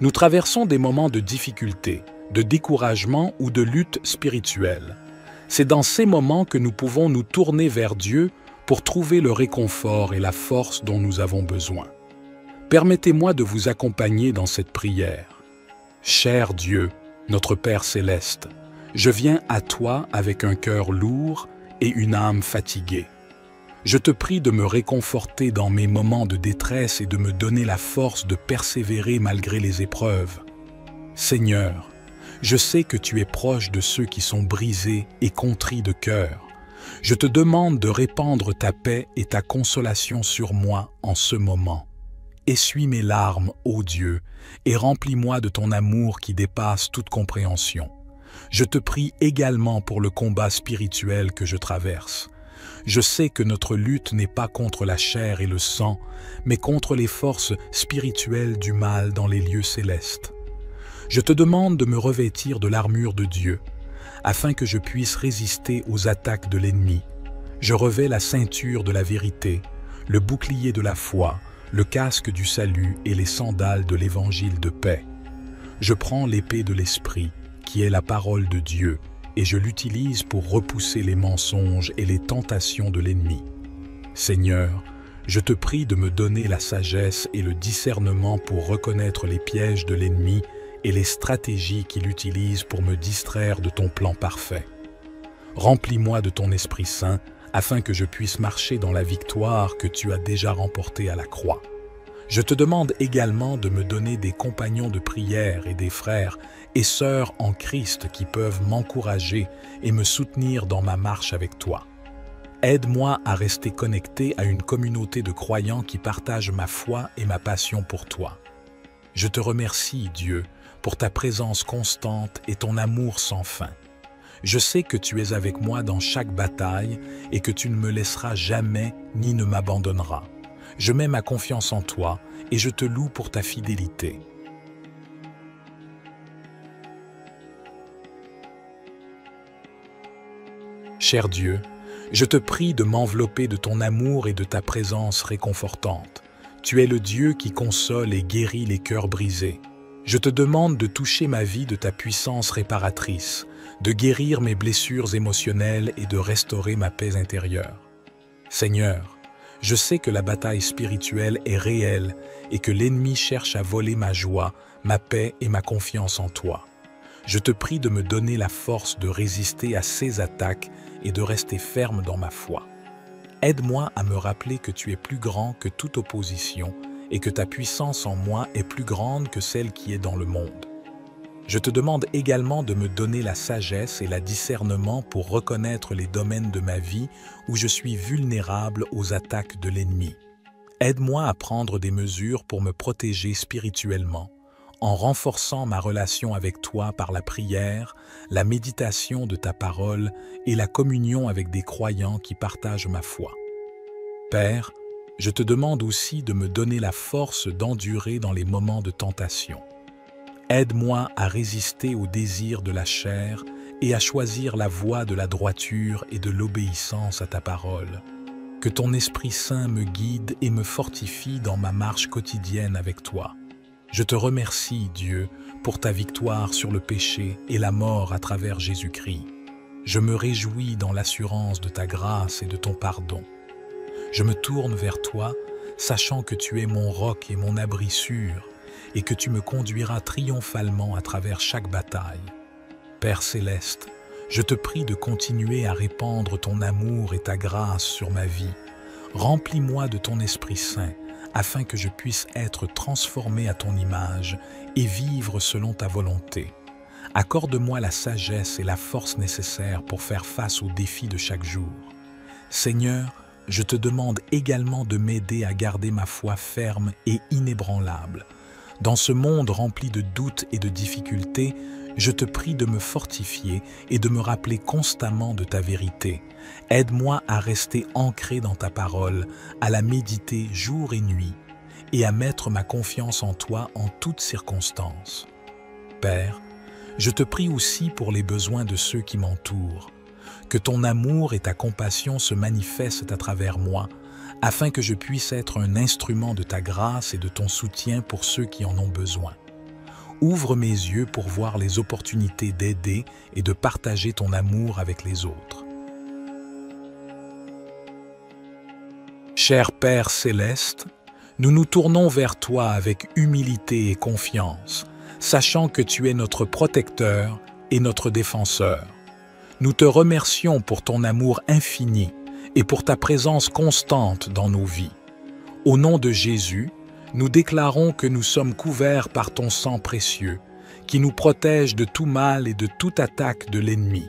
nous traversons des moments de difficulté, de découragement ou de lutte spirituelle. C'est dans ces moments que nous pouvons nous tourner vers Dieu pour trouver le réconfort et la force dont nous avons besoin. Permettez-moi de vous accompagner dans cette prière. Cher Dieu, notre Père céleste, je viens à toi avec un cœur lourd et une âme fatiguée. Je te prie de me réconforter dans mes moments de détresse et de me donner la force de persévérer malgré les épreuves. Seigneur, je sais que tu es proche de ceux qui sont brisés et contrits de cœur. Je te demande de répandre ta paix et ta consolation sur moi en ce moment. Essuie mes larmes, ô Dieu, et remplis-moi de ton amour qui dépasse toute compréhension. Je te prie également pour le combat spirituel que je traverse. Je sais que notre lutte n'est pas contre la chair et le sang, mais contre les forces spirituelles du mal dans les lieux célestes. Je te demande de me revêtir de l'armure de Dieu, afin que je puisse résister aux attaques de l'ennemi. Je revais la ceinture de la vérité, le bouclier de la foi, le casque du salut et les sandales de l'évangile de paix. Je prends l'épée de l'Esprit, qui est la parole de Dieu, et je l'utilise pour repousser les mensonges et les tentations de l'ennemi. Seigneur, je te prie de me donner la sagesse et le discernement pour reconnaître les pièges de l'ennemi et les stratégies qu'il utilise pour me distraire de ton plan parfait. Remplis-moi de ton Esprit Saint, afin que je puisse marcher dans la victoire que tu as déjà remportée à la croix. Je te demande également de me donner des compagnons de prière et des frères et sœurs en Christ qui peuvent m'encourager et me soutenir dans ma marche avec toi. Aide-moi à rester connecté à une communauté de croyants qui partagent ma foi et ma passion pour toi. Je te remercie, Dieu, pour ta présence constante et ton amour sans fin. Je sais que tu es avec moi dans chaque bataille et que tu ne me laisseras jamais ni ne m'abandonneras. Je mets ma confiance en toi et je te loue pour ta fidélité. Cher Dieu, je te prie de m'envelopper de ton amour et de ta présence réconfortante. Tu es le Dieu qui console et guérit les cœurs brisés. Je te demande de toucher ma vie de ta puissance réparatrice, de guérir mes blessures émotionnelles et de restaurer ma paix intérieure. Seigneur, je sais que la bataille spirituelle est réelle et que l'ennemi cherche à voler ma joie, ma paix et ma confiance en toi. Je te prie de me donner la force de résister à ces attaques et de rester ferme dans ma foi. Aide-moi à me rappeler que tu es plus grand que toute opposition et que ta puissance en moi est plus grande que celle qui est dans le monde. Je te demande également de me donner la sagesse et le discernement pour reconnaître les domaines de ma vie où je suis vulnérable aux attaques de l'ennemi. Aide-moi à prendre des mesures pour me protéger spirituellement, en renforçant ma relation avec toi par la prière, la méditation de ta parole et la communion avec des croyants qui partagent ma foi. Père, je te demande aussi de me donner la force d'endurer dans les moments de tentation. Aide-moi à résister aux désirs de la chair et à choisir la voie de la droiture et de l'obéissance à ta parole. Que ton Esprit Saint me guide et me fortifie dans ma marche quotidienne avec toi. Je te remercie, Dieu, pour ta victoire sur le péché et la mort à travers Jésus-Christ. Je me réjouis dans l'assurance de ta grâce et de ton pardon. Je me tourne vers toi, sachant que tu es mon roc et mon abri sûr, et que tu me conduiras triomphalement à travers chaque bataille. Père céleste, je te prie de continuer à répandre ton amour et ta grâce sur ma vie. Remplis-moi de ton Esprit Saint, afin que je puisse être transformé à ton image et vivre selon ta volonté. Accorde-moi la sagesse et la force nécessaires pour faire face aux défis de chaque jour. Seigneur, je te demande également de m'aider à garder ma foi ferme et inébranlable. Dans ce monde rempli de doutes et de difficultés, je te prie de me fortifier et de me rappeler constamment de ta vérité. Aide-moi à rester ancré dans ta parole, à la méditer jour et nuit, et à mettre ma confiance en toi en toutes circonstances. Père, je te prie aussi pour les besoins de ceux qui m'entourent. Que ton amour et ta compassion se manifestent à travers moi, afin que je puisse être un instrument de ta grâce et de ton soutien pour ceux qui en ont besoin. Ouvre mes yeux pour voir les opportunités d'aider et de partager ton amour avec les autres. Cher Père céleste, nous nous tournons vers toi avec humilité et confiance, sachant que tu es notre protecteur et notre défenseur. Nous te remercions pour ton amour infini et pour ta présence constante dans nos vies. Au nom de Jésus, nous déclarons que nous sommes couverts par ton sang précieux, qui nous protège de tout mal et de toute attaque de l'ennemi.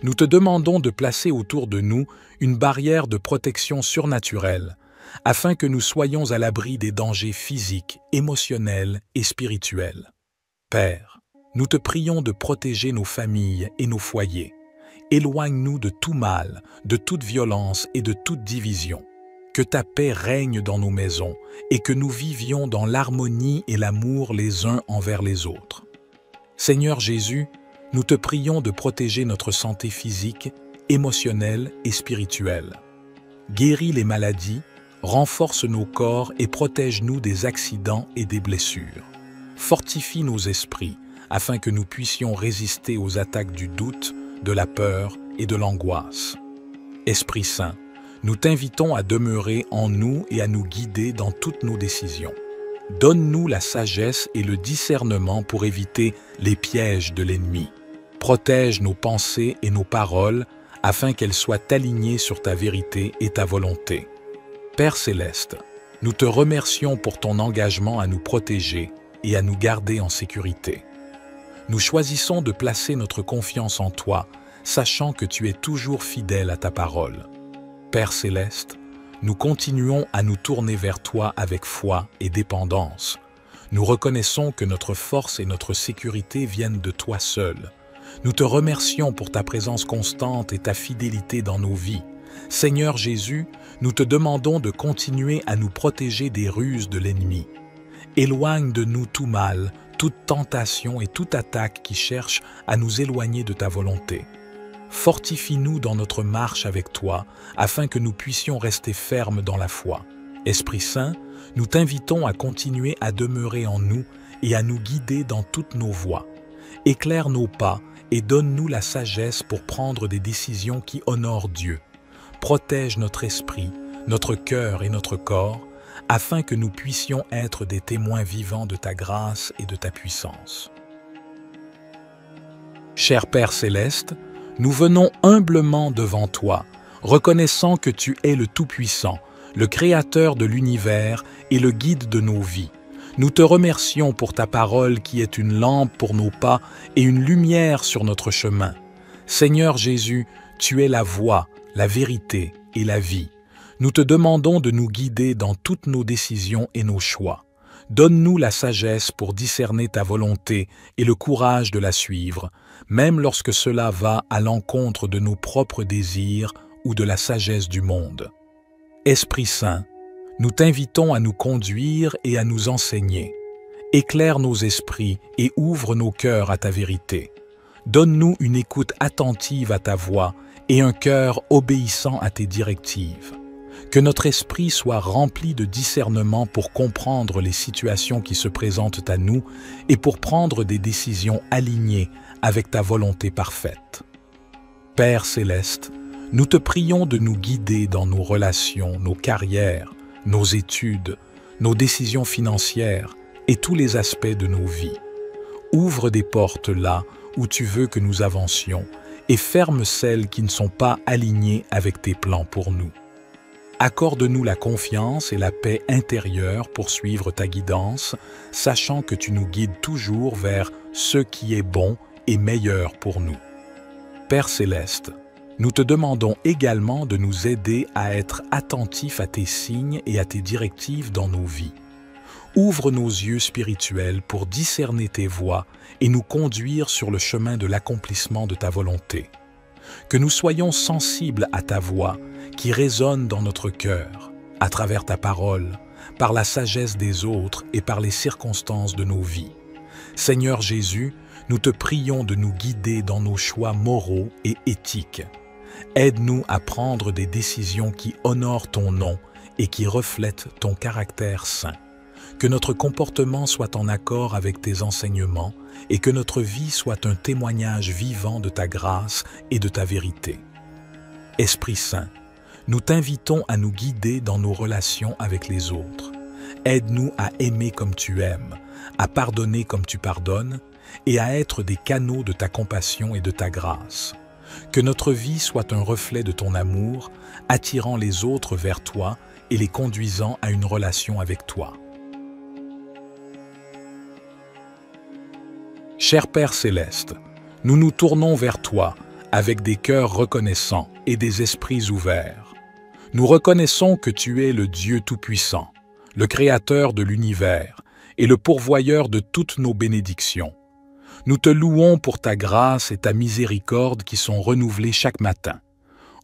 nous te demandons de placer autour de nous une barrière de protection surnaturelle, afin que nous soyons à l'abri des dangers physiques, émotionnels et spirituels. Père, nous te prions de protéger nos familles et nos foyers. Éloigne-nous de tout mal, de toute violence et de toute division. Que ta paix règne dans nos maisons et que nous vivions dans l'harmonie et l'amour les uns envers les autres. Seigneur Jésus, nous te prions de protéger notre santé physique, émotionnelle et spirituelle. Guéris les maladies, renforce nos corps et protège-nous des accidents et des blessures. Fortifie nos esprits afin que nous puissions résister aux attaques du doute, de la peur et de l'angoisse. Esprit Saint, nous t'invitons à demeurer en nous et à nous guider dans toutes nos décisions. Donne-nous la sagesse et le discernement pour éviter les pièges de l'ennemi. Protège nos pensées et nos paroles afin qu'elles soient alignées sur ta vérité et ta volonté. Père Céleste, nous te remercions pour ton engagement à nous protéger et à nous garder en sécurité. Nous choisissons de placer notre confiance en toi, sachant que tu es toujours fidèle à ta parole. Père Céleste, nous continuons à nous tourner vers toi avec foi et dépendance. Nous reconnaissons que notre force et notre sécurité viennent de toi seul. Nous te remercions pour ta présence constante et ta fidélité dans nos vies. Seigneur Jésus, nous te demandons de continuer à nous protéger des ruses de l'ennemi. Éloigne de nous tout mal, toute tentation et toute attaque qui cherche à nous éloigner de ta volonté. Fortifie-nous dans notre marche avec toi, afin que nous puissions rester fermes dans la foi. Esprit Saint, nous t'invitons à continuer à demeurer en nous et à nous guider dans toutes nos voies. Éclaire nos pas et donne-nous la sagesse pour prendre des décisions qui honorent Dieu. Protège notre esprit, notre cœur et notre corps, afin que nous puissions être des témoins vivants de ta grâce et de ta puissance. Cher Père Céleste, nous venons humblement devant toi, reconnaissant que tu es le Tout-Puissant, le Créateur de l'univers et le guide de nos vies. Nous te remercions pour ta parole qui est une lampe pour nos pas et une lumière sur notre chemin. Seigneur Jésus, tu es la voie, la vérité et la vie. Nous te demandons de nous guider dans toutes nos décisions et nos choix. Donne-nous la sagesse pour discerner ta volonté et le courage de la suivre, même lorsque cela va à l'encontre de nos propres désirs ou de la sagesse du monde. Esprit Saint, nous t'invitons à nous conduire et à nous enseigner. Éclaire nos esprits et ouvre nos cœurs à ta vérité. Donne-nous une écoute attentive à ta voix et un cœur obéissant à tes directives. Que notre esprit soit rempli de discernement pour comprendre les situations qui se présentent à nous et pour prendre des décisions alignées avec ta volonté parfaite. Père Céleste, nous te prions de nous guider dans nos relations, nos carrières, nos études, nos décisions financières et tous les aspects de nos vies. Ouvre des portes là où tu veux que nous avancions et ferme celles qui ne sont pas alignées avec tes plans pour nous. Accorde-nous la confiance et la paix intérieure pour suivre ta guidance, sachant que tu nous guides toujours vers ce qui est bon et meilleur pour nous. Père Céleste, nous te demandons également de nous aider à être attentifs à tes signes et à tes directives dans nos vies. Ouvre nos yeux spirituels pour discerner tes voies et nous conduire sur le chemin de l'accomplissement de ta volonté. Que nous soyons sensibles à ta voix qui résonne dans notre cœur, à travers ta parole, par la sagesse des autres et par les circonstances de nos vies. Seigneur Jésus, nous te prions de nous guider dans nos choix moraux et éthiques. Aide-nous à prendre des décisions qui honorent ton nom et qui reflètent ton caractère saint. Que notre comportement soit en accord avec tes enseignements et que notre vie soit un témoignage vivant de ta grâce et de ta vérité. Esprit Saint, nous t'invitons à nous guider dans nos relations avec les autres. Aide-nous à aimer comme tu aimes, à pardonner comme tu pardonnes et à être des canaux de ta compassion et de ta grâce. Que notre vie soit un reflet de ton amour, attirant les autres vers toi et les conduisant à une relation avec toi. Cher Père Céleste, nous nous tournons vers toi avec des cœurs reconnaissants et des esprits ouverts. Nous reconnaissons que tu es le Dieu Tout-Puissant, le Créateur de l'univers et le pourvoyeur de toutes nos bénédictions. Nous te louons pour ta grâce et ta miséricorde qui sont renouvelées chaque matin.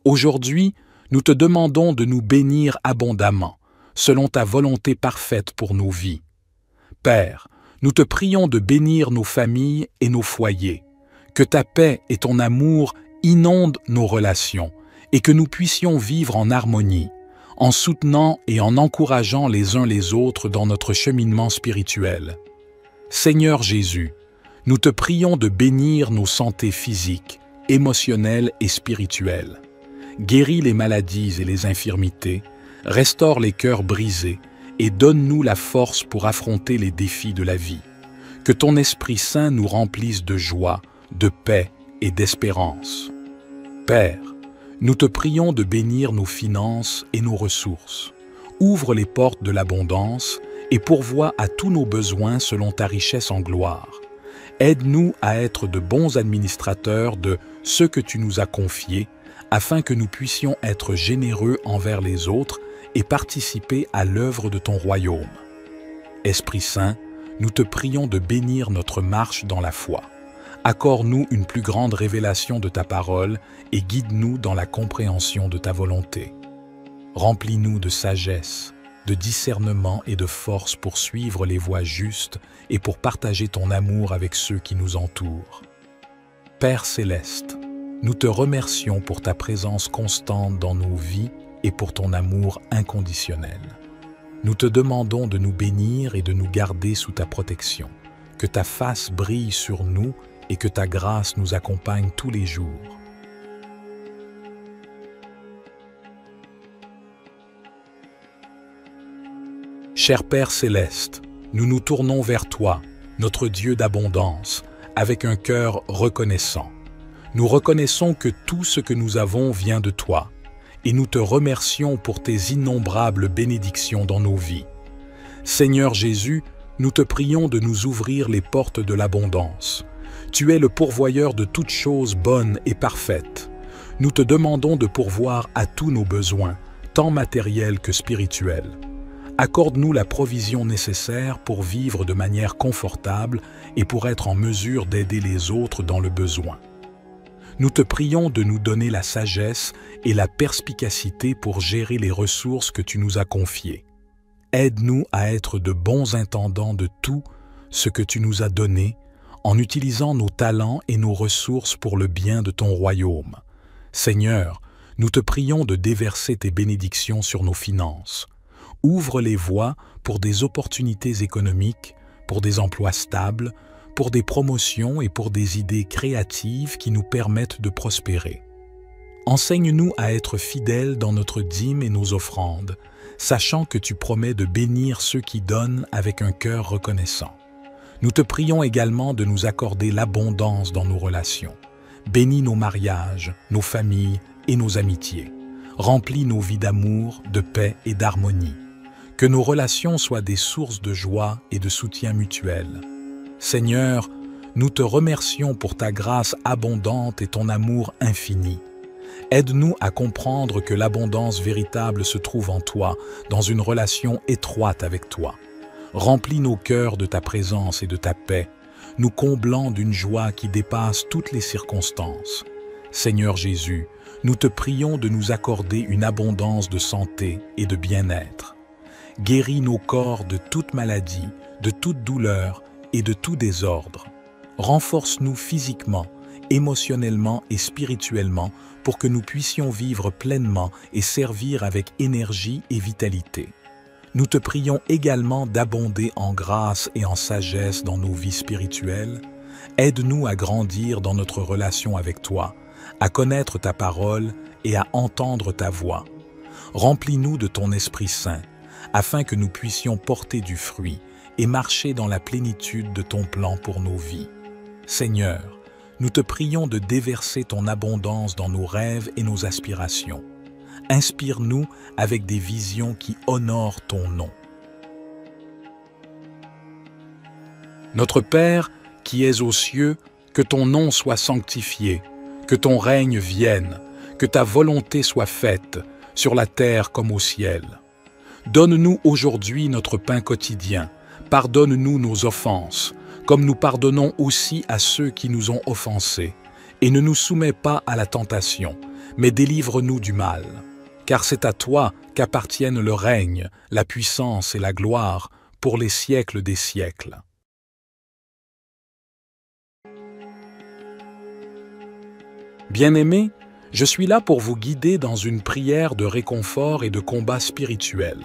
Aujourd'hui, nous te demandons de nous bénir abondamment, selon ta volonté parfaite pour nos vies. Père, nous te prions de bénir nos familles et nos foyers, que ta paix et ton amour inondent nos relations et que nous puissions vivre en harmonie, en soutenant et en encourageant les uns les autres dans notre cheminement spirituel. Seigneur Jésus, nous te prions de bénir nos santé physiques, émotionnelles et spirituelles. Guéris les maladies et les infirmités, restaure les cœurs brisés et donne-nous la force pour affronter les défis de la vie. Que ton Esprit Saint nous remplisse de joie, de paix et d'espérance. Père, nous te prions de bénir nos finances et nos ressources. Ouvre les portes de l'abondance et pourvois à tous nos besoins selon ta richesse en gloire. Aide-nous à être de bons administrateurs de ce que tu nous as confié, afin que nous puissions être généreux envers les autres et participer à l'œuvre de ton royaume. Esprit Saint, nous te prions de bénir notre marche dans la foi. Accorde-nous une plus grande révélation de ta parole et guide-nous dans la compréhension de ta volonté. Remplis-nous de sagesse, de discernement et de force pour suivre les voies justes et pour partager ton amour avec ceux qui nous entourent. Père céleste, nous te remercions pour ta présence constante dans nos vies et pour ton amour inconditionnel. Nous te demandons de nous bénir et de nous garder sous ta protection, que ta face brille sur nous et que ta grâce nous accompagne tous les jours. Cher Père céleste, nous nous tournons vers toi, notre Dieu d'abondance, avec un cœur reconnaissant. Nous reconnaissons que tout ce que nous avons vient de toi, et nous te remercions pour tes innombrables bénédictions dans nos vies. Seigneur Jésus, nous te prions de nous ouvrir les portes de l'abondance. Tu es le pourvoyeur de toutes choses bonnes et parfaites. Nous te demandons de pourvoir à tous nos besoins, tant matériels que spirituels. Accorde-nous la provision nécessaire pour vivre de manière confortable et pour être en mesure d'aider les autres dans le besoin. Nous te prions de nous donner la sagesse et la perspicacité pour gérer les ressources que tu nous as confiées. Aide-nous à être de bons intendants de tout ce que tu nous as donné, en utilisant nos talents et nos ressources pour le bien de ton royaume. Seigneur, nous te prions de déverser tes bénédictions sur nos finances. Ouvre les voies pour des opportunités économiques, pour des emplois stables, pour des promotions et pour des idées créatives qui nous permettent de prospérer. Enseigne-nous à être fidèles dans notre dîme et nos offrandes, sachant que tu promets de bénir ceux qui donnent avec un cœur reconnaissant. Nous te prions également de nous accorder l'abondance dans nos relations. Bénis nos mariages, nos familles et nos amitiés. Remplis nos vies d'amour, de paix et d'harmonie. Que nos relations soient des sources de joie et de soutien mutuel. Seigneur, nous te remercions pour ta grâce abondante et ton amour infini. Aide-nous à comprendre que l'abondance véritable se trouve en toi, dans une relation étroite avec toi. Remplis nos cœurs de ta présence et de ta paix, nous comblant d'une joie qui dépasse toutes les circonstances. Seigneur Jésus, nous te prions de nous accorder une abondance de santé et de bien-être. Guéris nos corps de toute maladie, de toute douleur et de tout désordre. Renforce-nous physiquement, émotionnellement et spirituellement pour que nous puissions vivre pleinement et servir avec énergie et vitalité. Nous te prions également d'abonder en grâce et en sagesse dans nos vies spirituelles. Aide-nous à grandir dans notre relation avec toi, à connaître ta parole et à entendre ta voix. Remplis-nous de ton Esprit Saint, afin que nous puissions porter du fruit et marcher dans la plénitude de ton plan pour nos vies. Seigneur, nous te prions de déverser ton abondance dans nos rêves et nos aspirations. Inspire-nous avec des visions qui honorent ton nom. Notre Père, qui es aux cieux, que ton nom soit sanctifié, Que ton règne vienne, que ta volonté soit faite, sur la terre comme au ciel. Donne-nous aujourd'hui notre pain quotidien. Pardonne-nous nos offenses, comme nous pardonnons aussi à ceux qui nous ont offensés. Et ne nous soumets pas à la tentation, mais délivre-nous du mal. Car c'est à toi qu'appartiennent le règne, la puissance et la gloire pour les siècles des siècles. Bien-aimés, je suis là pour vous guider dans une prière de réconfort et de combat spirituel.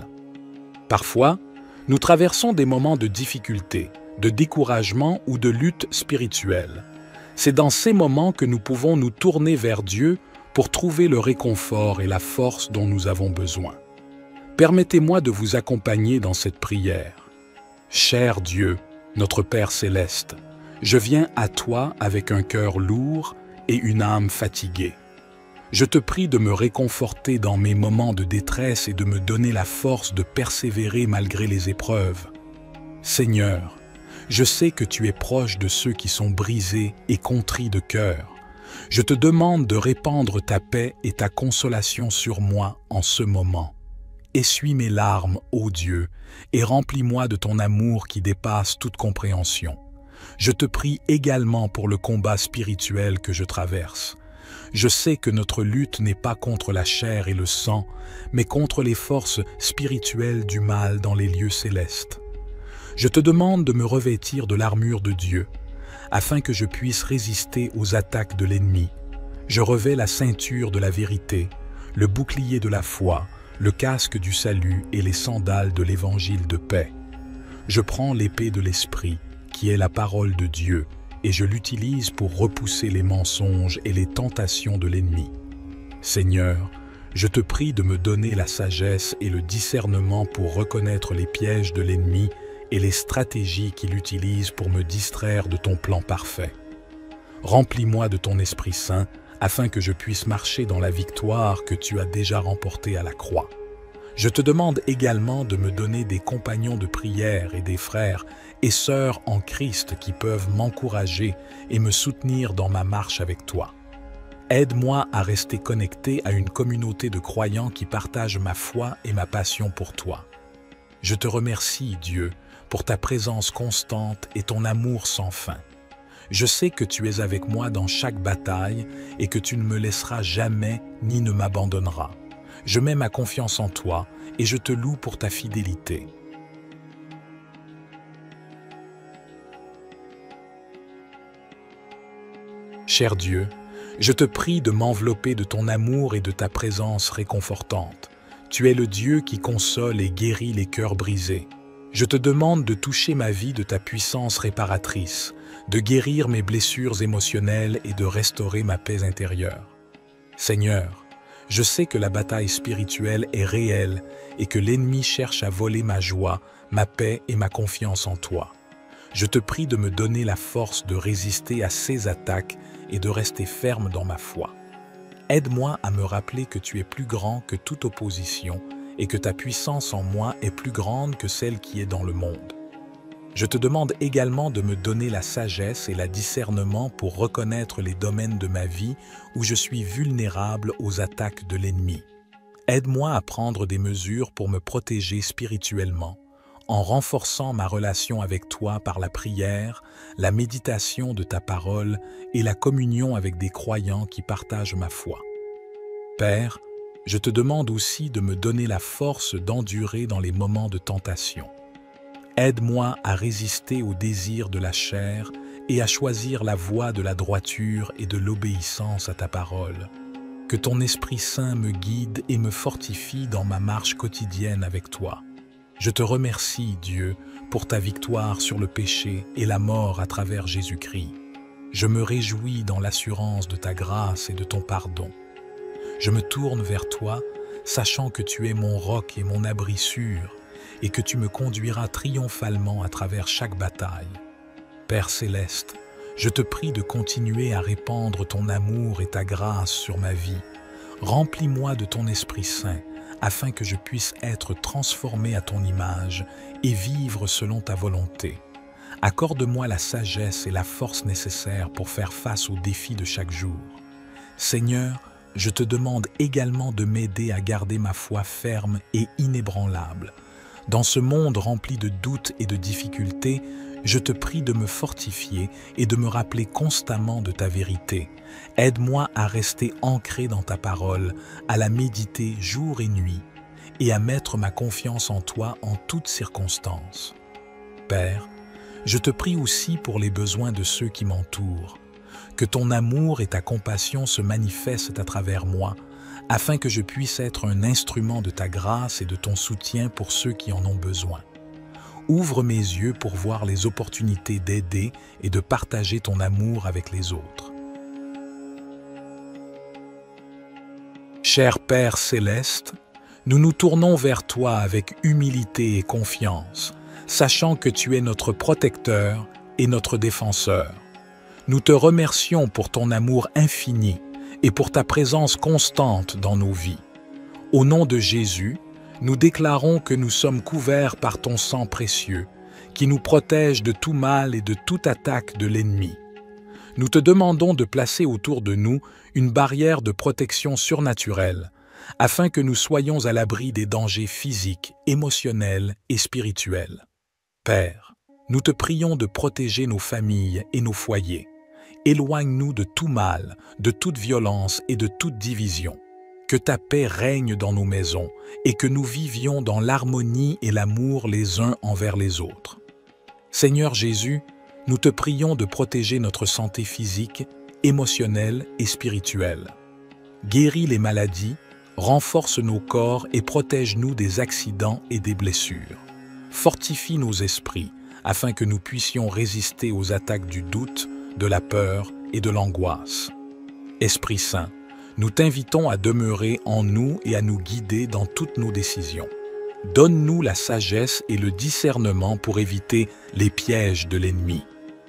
Parfois, nous traversons des moments de difficulté, de découragement ou de lutte spirituelle. C'est dans ces moments que nous pouvons nous tourner vers Dieu pour trouver le réconfort et la force dont nous avons besoin. Permettez-moi de vous accompagner dans cette prière. Cher Dieu, notre Père céleste, je viens à toi avec un cœur lourd et une âme fatiguée. Je te prie de me réconforter dans mes moments de détresse et de me donner la force de persévérer malgré les épreuves. Seigneur, je sais que tu es proche de ceux qui sont brisés et contrits de cœur. Je te demande de répandre ta paix et ta consolation sur moi en ce moment. Essuie mes larmes, ô Dieu, et remplis-moi de ton amour qui dépasse toute compréhension. Je te prie également pour le combat spirituel que je traverse. Je sais que notre lutte n'est pas contre la chair et le sang, mais contre les forces spirituelles du mal dans les lieux célestes. Je te demande de me revêtir de l'armure de Dieu, afin que je puisse résister aux attaques de l'ennemi. Je revêts la ceinture de la vérité, le bouclier de la foi, le casque du salut et les sandales de l'évangile de paix. Je prends l'épée de l'Esprit, qui est la parole de Dieu, et je l'utilise pour repousser les mensonges et les tentations de l'ennemi. Seigneur, je te prie de me donner la sagesse et le discernement pour reconnaître les pièges de l'ennemi et les stratégies qu'il utilise pour me distraire de ton plan parfait. Remplis-moi de ton Esprit Saint, afin que je puisse marcher dans la victoire que tu as déjà remportée à la croix. Je te demande également de me donner des compagnons de prière et des frères et sœurs en Christ qui peuvent m'encourager et me soutenir dans ma marche avec toi. Aide-moi à rester connecté à une communauté de croyants qui partagent ma foi et ma passion pour toi. Je te remercie, Dieu, pour ta présence constante et ton amour sans fin. Je sais que tu es avec moi dans chaque bataille et que tu ne me laisseras jamais ni ne m'abandonneras. Je mets ma confiance en toi et je te loue pour ta fidélité. Cher Dieu, je te prie de m'envelopper de ton amour et de ta présence réconfortante. Tu es le Dieu qui console et guérit les cœurs brisés. Je te demande de toucher ma vie de ta puissance réparatrice, de guérir mes blessures émotionnelles et de restaurer ma paix intérieure. Seigneur, je sais que la bataille spirituelle est réelle et que l'ennemi cherche à voler ma joie, ma paix et ma confiance en toi. Je te prie de me donner la force de résister à ces attaques et de rester ferme dans ma foi. Aide-moi à me rappeler que tu es plus grand que toute opposition et que ta puissance en moi est plus grande que celle qui est dans le monde. Je te demande également de me donner la sagesse et le discernement pour reconnaître les domaines de ma vie où je suis vulnérable aux attaques de l'ennemi. Aide-moi à prendre des mesures pour me protéger spirituellement, en renforçant ma relation avec toi par la prière, la méditation de ta parole et la communion avec des croyants qui partagent ma foi. Père, je te demande aussi de me donner la force d'endurer dans les moments de tentation. Aide-moi à résister aux désirs de la chair et à choisir la voie de la droiture et de l'obéissance à ta parole. Que ton Esprit Saint me guide et me fortifie dans ma marche quotidienne avec toi. Je te remercie, Dieu, pour ta victoire sur le péché et la mort à travers Jésus-Christ. Je me réjouis dans l'assurance de ta grâce et de ton pardon. Je me tourne vers toi, sachant que tu es mon roc et mon abri sûr, et que tu me conduiras triomphalement à travers chaque bataille. Père céleste, je te prie de continuer à répandre ton amour et ta grâce sur ma vie. Remplis-moi de ton Esprit Saint, afin que je puisse être transformé à ton image et vivre selon ta volonté. Accorde-moi la sagesse et la force nécessaires pour faire face aux défis de chaque jour. Seigneur, je te demande également de m'aider à garder ma foi ferme et inébranlable. Dans ce monde rempli de doutes et de difficultés, je te prie de me fortifier et de me rappeler constamment de ta vérité. Aide-moi à rester ancré dans ta parole, à la méditer jour et nuit, et à mettre ma confiance en toi en toutes circonstances. Père, je te prie aussi pour les besoins de ceux qui m'entourent. Que ton amour et ta compassion se manifestent à travers moi, afin que je puisse être un instrument de ta grâce et de ton soutien pour ceux qui en ont besoin. Ouvre mes yeux pour voir les opportunités d'aider et de partager ton amour avec les autres. Cher Père céleste, nous nous tournons vers toi avec humilité et confiance, sachant que tu es notre protecteur et notre défenseur. Nous te remercions pour ton amour infini et pour ta présence constante dans nos vies. Au nom de Jésus, nous déclarons que nous sommes couverts par ton sang précieux, qui nous protège de tout mal et de toute attaque de l'ennemi. Nous te demandons de placer autour de nous une barrière de protection surnaturelle, afin que nous soyons à l'abri des dangers physiques, émotionnels et spirituels. Père, nous te prions de protéger nos familles et nos foyers. Éloigne-nous de tout mal, de toute violence et de toute division. Que ta paix règne dans nos maisons et que nous vivions dans l'harmonie et l'amour les uns envers les autres. Seigneur Jésus, nous te prions de protéger notre santé physique, émotionnelle et spirituelle. Guéris les maladies, renforce nos corps et protège-nous des accidents et des blessures. Fortifie nos esprits afin que nous puissions résister aux attaques du doute, de la peur et de l'angoisse. Esprit Saint, nous t'invitons à demeurer en nous et à nous guider dans toutes nos décisions. Donne-nous la sagesse et le discernement pour éviter les pièges de l'ennemi.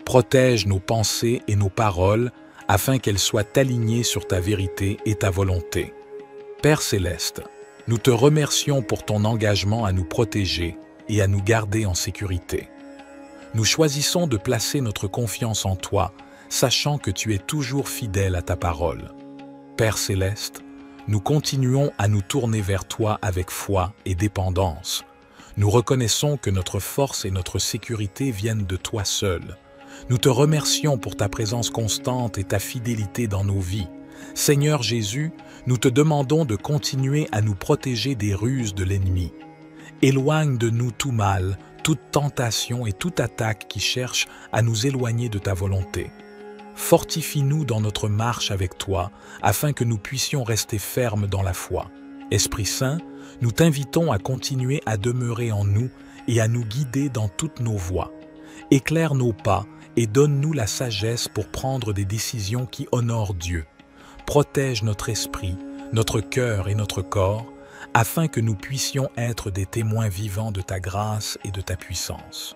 Protège nos pensées et nos paroles afin qu'elles soient alignées sur ta vérité et ta volonté. Père céleste, nous te remercions pour ton engagement à nous protéger et à nous garder en sécurité. Nous choisissons de placer notre confiance en toi, sachant que tu es toujours fidèle à ta parole. Père céleste, nous continuons à nous tourner vers toi avec foi et dépendance. Nous reconnaissons que notre force et notre sécurité viennent de toi seul. Nous te remercions pour ta présence constante et ta fidélité dans nos vies. Seigneur Jésus, nous te demandons de continuer à nous protéger des ruses de l'ennemi. Éloigne de nous tout mal, toute tentation et toute attaque qui cherche à nous éloigner de ta volonté. Fortifie-nous dans notre marche avec toi, afin que nous puissions rester fermes dans la foi. Esprit Saint, nous t'invitons à continuer à demeurer en nous et à nous guider dans toutes nos voies. Éclaire nos pas et donne-nous la sagesse pour prendre des décisions qui honorent Dieu. Protège notre esprit, notre cœur et notre corps, afin que nous puissions être des témoins vivants de ta grâce et de ta puissance.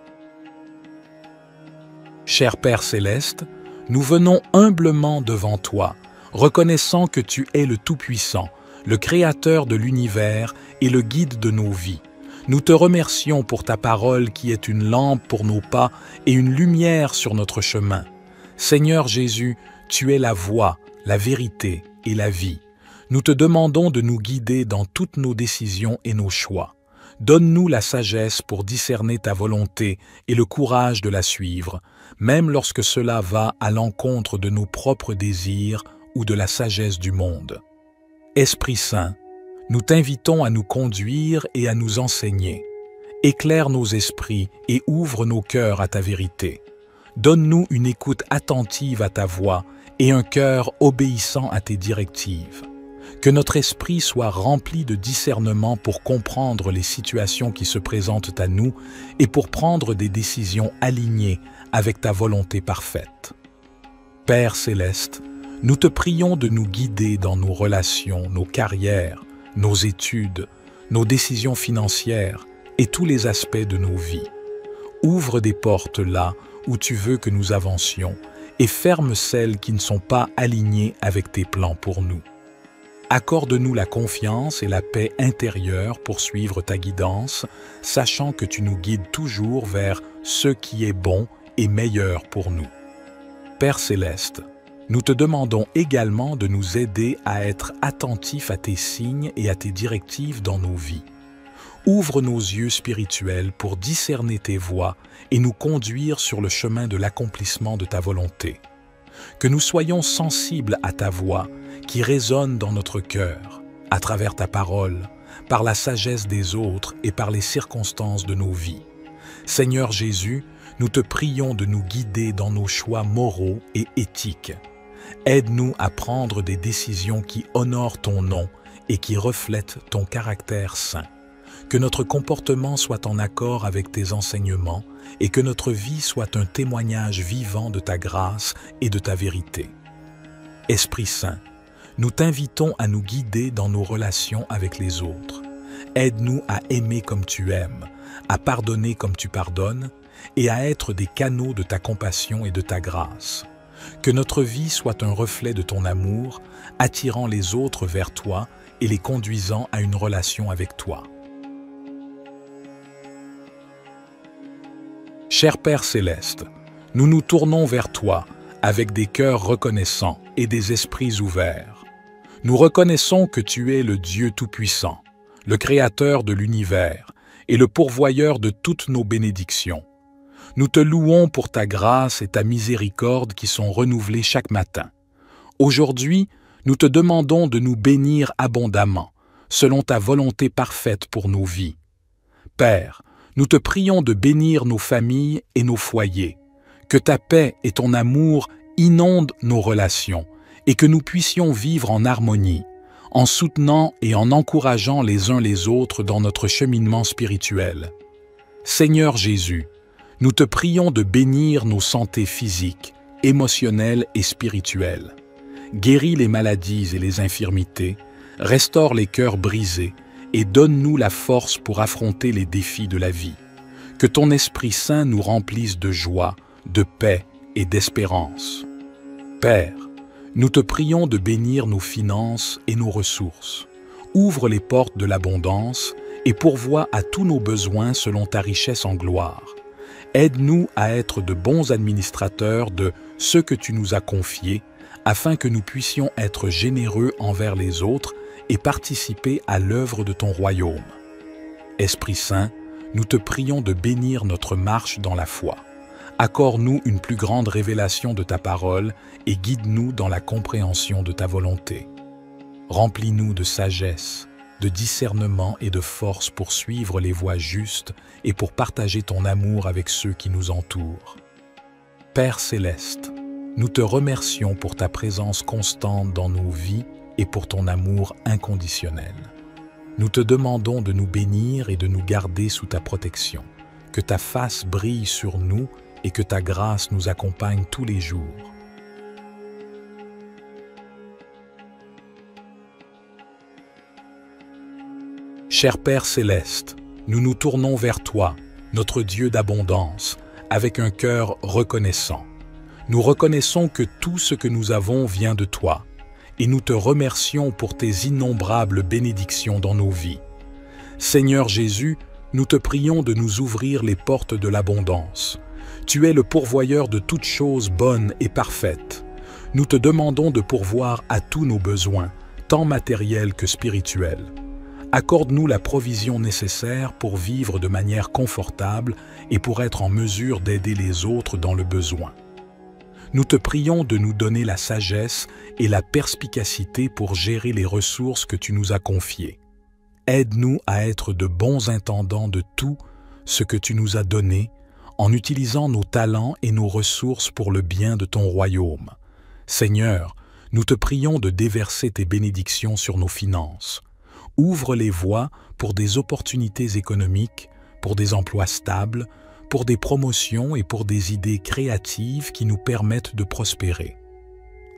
Cher Père céleste, nous venons humblement devant toi, reconnaissant que tu es le Tout-Puissant, le Créateur de l'univers et le guide de nos vies. Nous te remercions pour ta parole qui est une lampe pour nos pas et une lumière sur notre chemin. Seigneur Jésus, tu es la voie, la vérité et la vie. Nous te demandons de nous guider dans toutes nos décisions et nos choix. Donne-nous la sagesse pour discerner ta volonté et le courage de la suivre, même lorsque cela va à l'encontre de nos propres désirs ou de la sagesse du monde. Esprit Saint, nous t'invitons à nous conduire et à nous enseigner. Éclaire nos esprits et ouvre nos cœurs à ta vérité. Donne-nous une écoute attentive à ta voix et un cœur obéissant à tes directives. Que notre esprit soit rempli de discernement pour comprendre les situations qui se présentent à nous et pour prendre des décisions alignées avec ta volonté parfaite. Père céleste, nous te prions de nous guider dans nos relations, nos carrières, nos études, nos décisions financières et tous les aspects de nos vies. Ouvre des portes là où tu veux que nous avancions et ferme celles qui ne sont pas alignées avec tes plans pour nous. Accorde-nous la confiance et la paix intérieure pour suivre ta guidance, sachant que tu nous guides toujours vers ce qui est bon et meilleur pour nous. Père céleste, Nous te demandons également de nous aider à être attentifs à tes signes et à tes directives dans nos vies. Ouvre nos yeux spirituels pour discerner tes voies et nous conduire sur le chemin de l'accomplissement de ta volonté. Que nous soyons sensibles à ta voix qui résonne dans notre cœur, à travers ta parole, par la sagesse des autres et par les circonstances de nos vies. Seigneur Jésus, nous te prions de nous guider dans nos choix moraux et éthiques. Aide-nous à prendre des décisions qui honorent ton nom et qui reflètent ton caractère saint. Que notre comportement soit en accord avec tes enseignements et que notre vie soit un témoignage vivant de ta grâce et de ta vérité. Esprit Saint, nous t'invitons à nous guider dans nos relations avec les autres. Aide-nous à aimer comme tu aimes, à pardonner comme tu pardonnes et à être des canaux de ta compassion et de ta grâce. Que notre vie soit un reflet de ton amour, attirant les autres vers toi et les conduisant à une relation avec toi. Cher Père Céleste, nous nous tournons vers toi avec des cœurs reconnaissants et des esprits ouverts. Nous reconnaissons que tu es le Dieu Tout-Puissant, le Créateur de l'univers et le pourvoyeur de toutes nos bénédictions. Nous te louons pour ta grâce et ta miséricorde qui sont renouvelées chaque matin. Aujourd'hui, nous te demandons de nous bénir abondamment, selon ta volonté parfaite pour nos vies. Père, nous te prions de bénir nos familles et nos foyers, que ta paix et ton amour inondent nos relations et que nous puissions vivre en harmonie, en soutenant et en encourageant les uns les autres dans notre cheminement spirituel. Seigneur Jésus, nous te prions de bénir nos santé physiques, émotionnelles et spirituelles. Guéris les maladies et les infirmités, restaure les cœurs brisés et donne-nous la force pour affronter les défis de la vie. Que ton Esprit Saint nous remplisse de joie, de paix et d'espérance. Père, nous te prions de bénir nos finances et nos ressources. Ouvre les portes de l'abondance et pourvois à tous nos besoins selon ta richesse en gloire. Aide-nous à être de bons administrateurs de ce que tu nous as confié, afin que nous puissions être généreux envers les autres et participer à l'œuvre de ton royaume. Esprit Saint, nous te prions de bénir notre marche dans la foi. Accorde-nous une plus grande révélation de ta parole et guide-nous dans la compréhension de ta volonté. Remplis-nous de sagesse, de discernement et de force pour suivre les voies justes et pour partager ton amour avec ceux qui nous entourent. Père Céleste, nous te remercions pour ta présence constante dans nos vies et pour ton amour inconditionnel. Nous te demandons de nous bénir et de nous garder sous ta protection, que ta face brille sur nous et que ta grâce nous accompagne tous les jours. Cher Père Céleste, nous nous tournons vers toi, notre Dieu d'abondance, avec un cœur reconnaissant. Nous reconnaissons que tout ce que nous avons vient de toi, et nous te remercions pour tes innombrables bénédictions dans nos vies. Seigneur Jésus, nous te prions de nous ouvrir les portes de l'abondance. Tu es le pourvoyeur de toutes choses bonnes et parfaites. Nous te demandons de pourvoir à tous nos besoins, tant matériels que spirituels. Accorde-nous la provision nécessaire pour vivre de manière confortable et pour être en mesure d'aider les autres dans le besoin. Nous te prions de nous donner la sagesse et la perspicacité pour gérer les ressources que tu nous as confiées. Aide-nous à être de bons intendants de tout ce que tu nous as donné, en utilisant nos talents et nos ressources pour le bien de ton royaume. Seigneur, nous te prions de déverser tes bénédictions sur nos finances. Ouvre les voies pour des opportunités économiques, pour des emplois stables, pour des promotions et pour des idées créatives qui nous permettent de prospérer.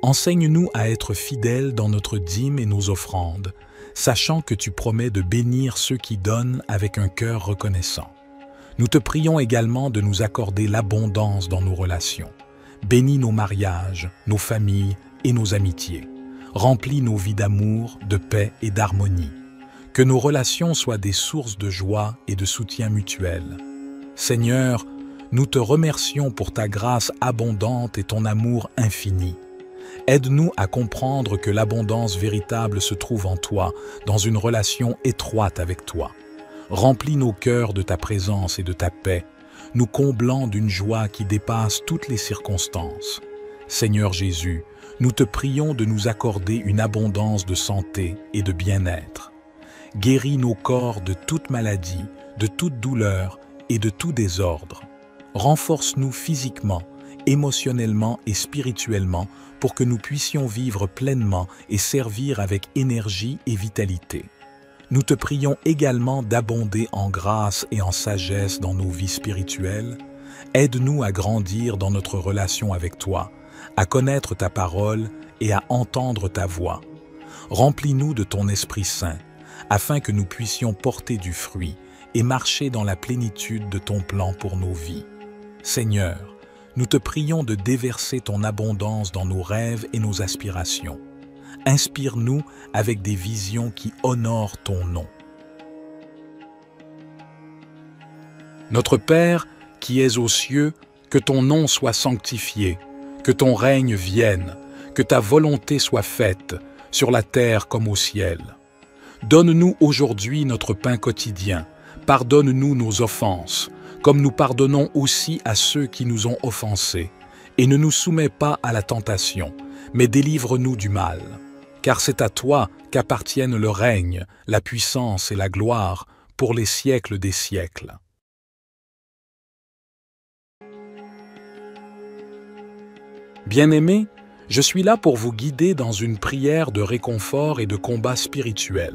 Enseigne-nous à être fidèles dans notre dîme et nos offrandes, sachant que tu promets de bénir ceux qui donnent avec un cœur reconnaissant. Nous te prions également de nous accorder l'abondance dans nos relations. Bénis nos mariages, nos familles et nos amitiés. Remplis nos vies d'amour, de paix et d'harmonie. Que nos relations soient des sources de joie et de soutien mutuel. Seigneur, nous te remercions pour ta grâce abondante et ton amour infini. Aide-nous à comprendre que l'abondance véritable se trouve en toi, dans une relation étroite avec toi. Remplis nos cœurs de ta présence et de ta paix, nous comblant d'une joie qui dépasse toutes les circonstances. Seigneur Jésus, nous te prions de nous accorder une abondance de santé et de bien-être. Guéris nos corps de toute maladie, de toute douleur et de tout désordre. Renforce-nous physiquement, émotionnellement et spirituellement pour que nous puissions vivre pleinement et servir avec énergie et vitalité. Nous te prions également d'abonder en grâce et en sagesse dans nos vies spirituelles. Aide-nous à grandir dans notre relation avec toi, à connaître ta parole et à entendre ta voix. Remplis-nous de ton Esprit Saint, afin que nous puissions porter du fruit et marcher dans la plénitude de ton plan pour nos vies. Seigneur, nous te prions de déverser ton abondance dans nos rêves et nos aspirations. Inspire-nous avec des visions qui honorent ton nom. Notre Père, qui es aux cieux, que ton nom soit sanctifié, que ton règne vienne, que ta volonté soit faite, sur la terre comme au ciel. Donne-nous aujourd'hui notre pain quotidien. Pardonne-nous nos offenses, comme nous pardonnons aussi à ceux qui nous ont offensés. Et ne nous soumets pas à la tentation, mais délivre-nous du mal. Car c'est à toi qu'appartiennent le règne, la puissance et la gloire pour les siècles des siècles. Bien-aimés, je suis là pour vous guider dans une prière de réconfort et de combat spirituel.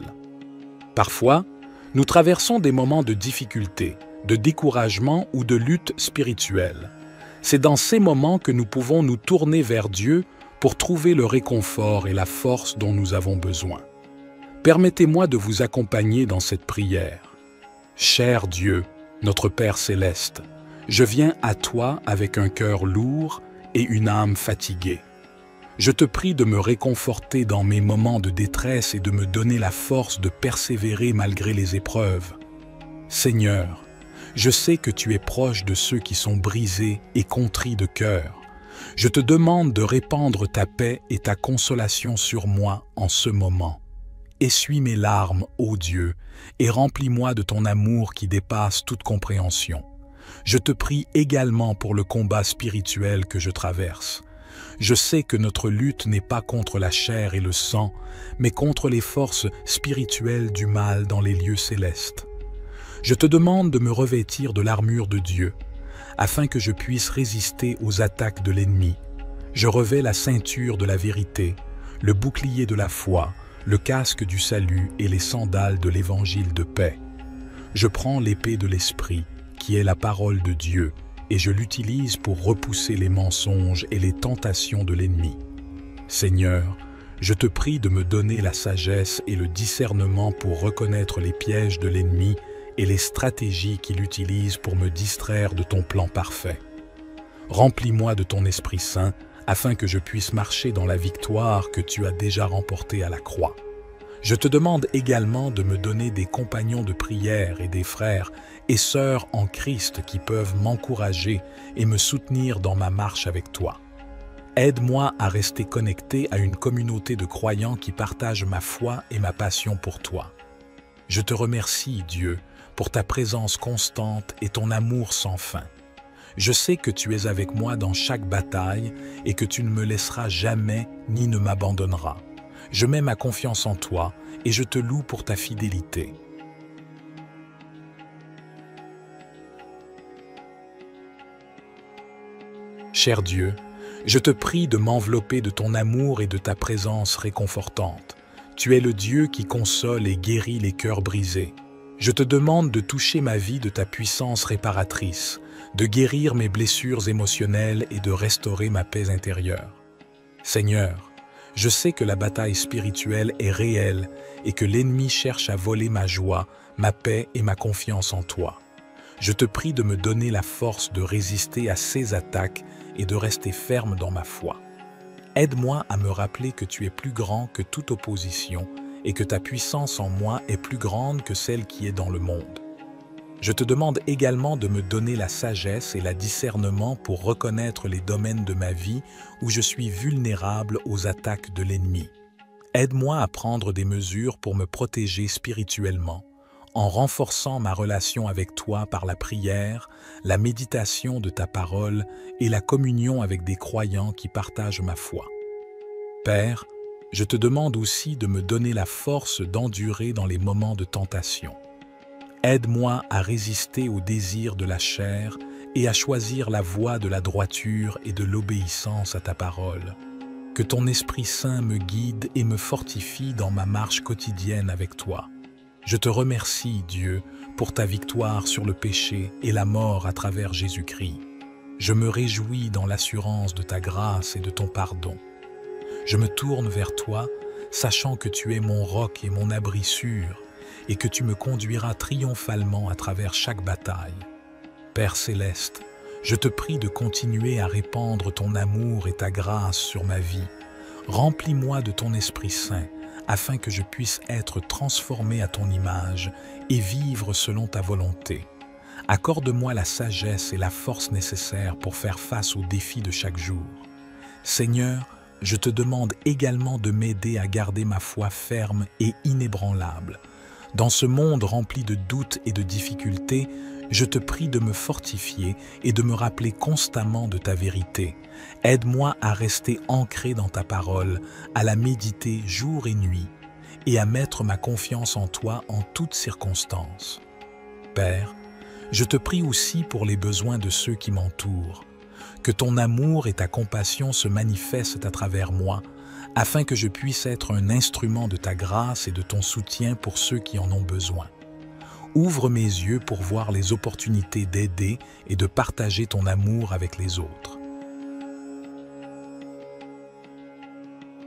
Parfois, nous traversons des moments de difficulté, de découragement ou de lutte spirituelle. C'est dans ces moments que nous pouvons nous tourner vers Dieu pour trouver le réconfort et la force dont nous avons besoin. Permettez-moi de vous accompagner dans cette prière. Cher Dieu, notre Père céleste, je viens à toi avec un cœur lourd et une âme fatiguée. Je te prie de me réconforter dans mes moments de détresse et de me donner la force de persévérer malgré les épreuves. Seigneur, je sais que tu es proche de ceux qui sont brisés et contrits de cœur. Je te demande de répandre ta paix et ta consolation sur moi en ce moment. Essuie mes larmes, ô Dieu, et remplis-moi de ton amour qui dépasse toute compréhension. Je te prie également pour le combat spirituel que je traverse. Je sais que notre lutte n'est pas contre la chair et le sang, mais contre les forces spirituelles du mal dans les lieux célestes. Je te demande de me revêtir de l'armure de Dieu, afin que je puisse résister aux attaques de l'ennemi. Je revais la ceinture de la vérité, le bouclier de la foi, le casque du salut et les sandales de l'évangile de paix. Je prends l'épée de l'Esprit, qui est la parole de Dieu, et je l'utilise pour repousser les mensonges et les tentations de l'ennemi. Seigneur, je te prie de me donner la sagesse et le discernement pour reconnaître les pièges de l'ennemi et les stratégies qu'il utilise pour me distraire de ton plan parfait. Remplis-moi de ton Esprit Saint, afin que je puisse marcher dans la victoire que tu as déjà remportée à la croix. Je te demande également de me donner des compagnons de prière et des frères et sœurs en Christ qui peuvent m'encourager et me soutenir dans ma marche avec toi. Aide-moi à rester connecté à une communauté de croyants qui partagent ma foi et ma passion pour toi. Je te remercie, Dieu, pour ta présence constante et ton amour sans fin. Je sais que tu es avec moi dans chaque bataille et que tu ne me laisseras jamais ni ne m'abandonneras. Je mets ma confiance en toi et je te loue pour ta fidélité. Cher Dieu, je te prie de m'envelopper de ton amour et de ta présence réconfortante. Tu es le Dieu qui console et guérit les cœurs brisés. Je te demande de toucher ma vie de ta puissance réparatrice, de guérir mes blessures émotionnelles et de restaurer ma paix intérieure. Seigneur, je sais que la bataille spirituelle est réelle et que l'ennemi cherche à voler ma joie, ma paix et ma confiance en toi. Je te prie de me donner la force de résister à ces attaques et de rester ferme dans ma foi. Aide-moi à me rappeler que tu es plus grand que toute opposition et que ta puissance en moi est plus grande que celle qui est dans le monde. Je te demande également de me donner la sagesse et le discernement pour reconnaître les domaines de ma vie où je suis vulnérable aux attaques de l'ennemi. Aide-moi à prendre des mesures pour me protéger spirituellement, en renforçant ma relation avec toi par la prière, la méditation de ta parole et la communion avec des croyants qui partagent ma foi. Père, je te demande aussi de me donner la force d'endurer dans les moments de tentation. Aide-moi à résister aux désirs de la chair et à choisir la voie de la droiture et de l'obéissance à ta parole. Que ton Esprit Saint me guide et me fortifie dans ma marche quotidienne avec toi. Je te remercie, Dieu, pour ta victoire sur le péché et la mort à travers Jésus-Christ. Je me réjouis dans l'assurance de ta grâce et de ton pardon. Je me tourne vers toi, sachant que tu es mon roc et mon abri sûr, et que tu me conduiras triomphalement à travers chaque bataille. Père céleste, je te prie de continuer à répandre ton amour et ta grâce sur ma vie. Remplis-moi de ton Esprit Saint, afin que je puisse être transformé à ton image et vivre selon ta volonté. Accorde-moi la sagesse et la force nécessaires pour faire face aux défis de chaque jour. Seigneur, je te demande également de m'aider à garder ma foi ferme et inébranlable. Dans ce monde rempli de doutes et de difficultés, je te prie de me fortifier et de me rappeler constamment de ta vérité. Aide-moi à rester ancré dans ta parole, à la méditer jour et nuit, et à mettre ma confiance en toi en toutes circonstances. Père, je te prie aussi pour les besoins de ceux qui m'entourent. Que ton amour et ta compassion se manifestent à travers moi, afin que je puisse être un instrument de ta grâce et de ton soutien pour ceux qui en ont besoin. Ouvre mes yeux pour voir les opportunités d'aider et de partager ton amour avec les autres.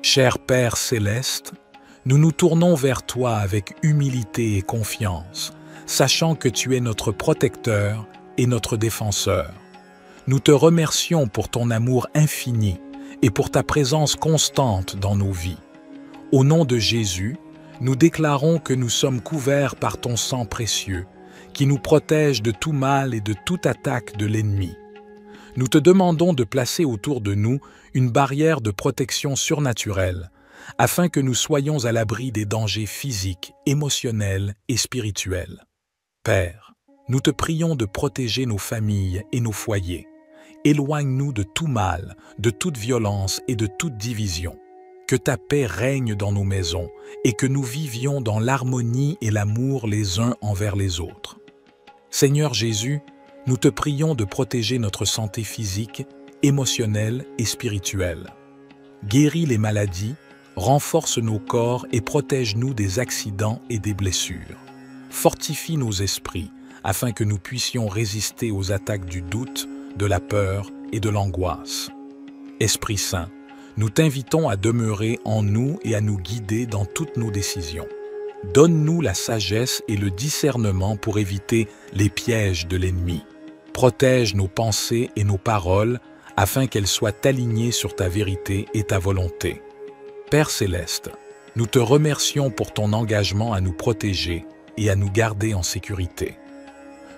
Cher Père céleste, nous nous tournons vers toi avec humilité et confiance, sachant que tu es notre protecteur et notre défenseur. Nous te remercions pour ton amour infini et pour ta présence constante dans nos vies. Au nom de Jésus, nous déclarons que nous sommes couverts par ton sang précieux, qui nous protège de tout mal et de toute attaque de l'ennemi. Nous te demandons de placer autour de nous une barrière de protection surnaturelle, afin que nous soyons à l'abri des dangers physiques, émotionnels et spirituels. Père, nous te prions de protéger nos familles et nos foyers. Éloigne-nous de tout mal, de toute violence et de toute division. Que ta paix règne dans nos maisons et que nous vivions dans l'harmonie et l'amour les uns envers les autres. Seigneur Jésus, nous te prions de protéger notre santé physique, émotionnelle et spirituelle. Guéris les maladies, renforce nos corps et protège-nous des accidents et des blessures. Fortifie nos esprits afin que nous puissions résister aux attaques du doute, de la peur et de l'angoisse. Esprit Saint, nous t'invitons à demeurer en nous et à nous guider dans toutes nos décisions. Donne-nous la sagesse et le discernement pour éviter les pièges de l'ennemi. Protège nos pensées et nos paroles afin qu'elles soient alignées sur ta vérité et ta volonté. Père céleste, nous te remercions pour ton engagement à nous protéger et à nous garder en sécurité.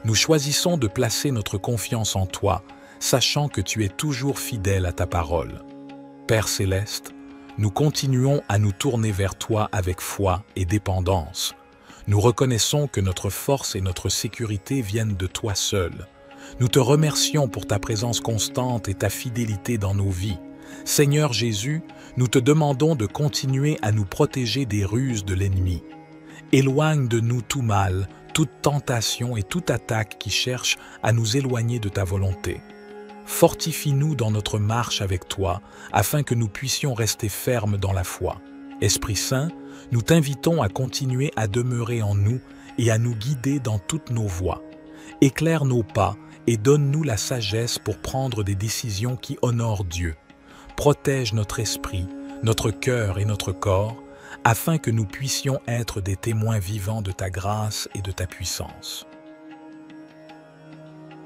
Nous choisissons de placer notre confiance en toi, sachant que tu es toujours fidèle à ta parole. Père céleste, nous continuons à nous tourner vers toi avec foi et dépendance. Nous reconnaissons que notre force et notre sécurité viennent de toi seul. Nous te remercions pour ta présence constante et ta fidélité dans nos vies. Seigneur Jésus, nous te demandons de continuer à nous protéger des ruses de l'ennemi. Éloigne de nous tout mal, toute tentation et toute attaque qui cherche à nous éloigner de ta volonté. Fortifie-nous dans notre marche avec toi, afin que nous puissions rester fermes dans la foi. Esprit Saint, nous t'invitons à continuer à demeurer en nous et à nous guider dans toutes nos voies. Éclaire nos pas et donne-nous la sagesse pour prendre des décisions qui honorent Dieu. Protège notre esprit, notre cœur et notre corps, afin que nous puissions être des témoins vivants de ta grâce et de ta puissance.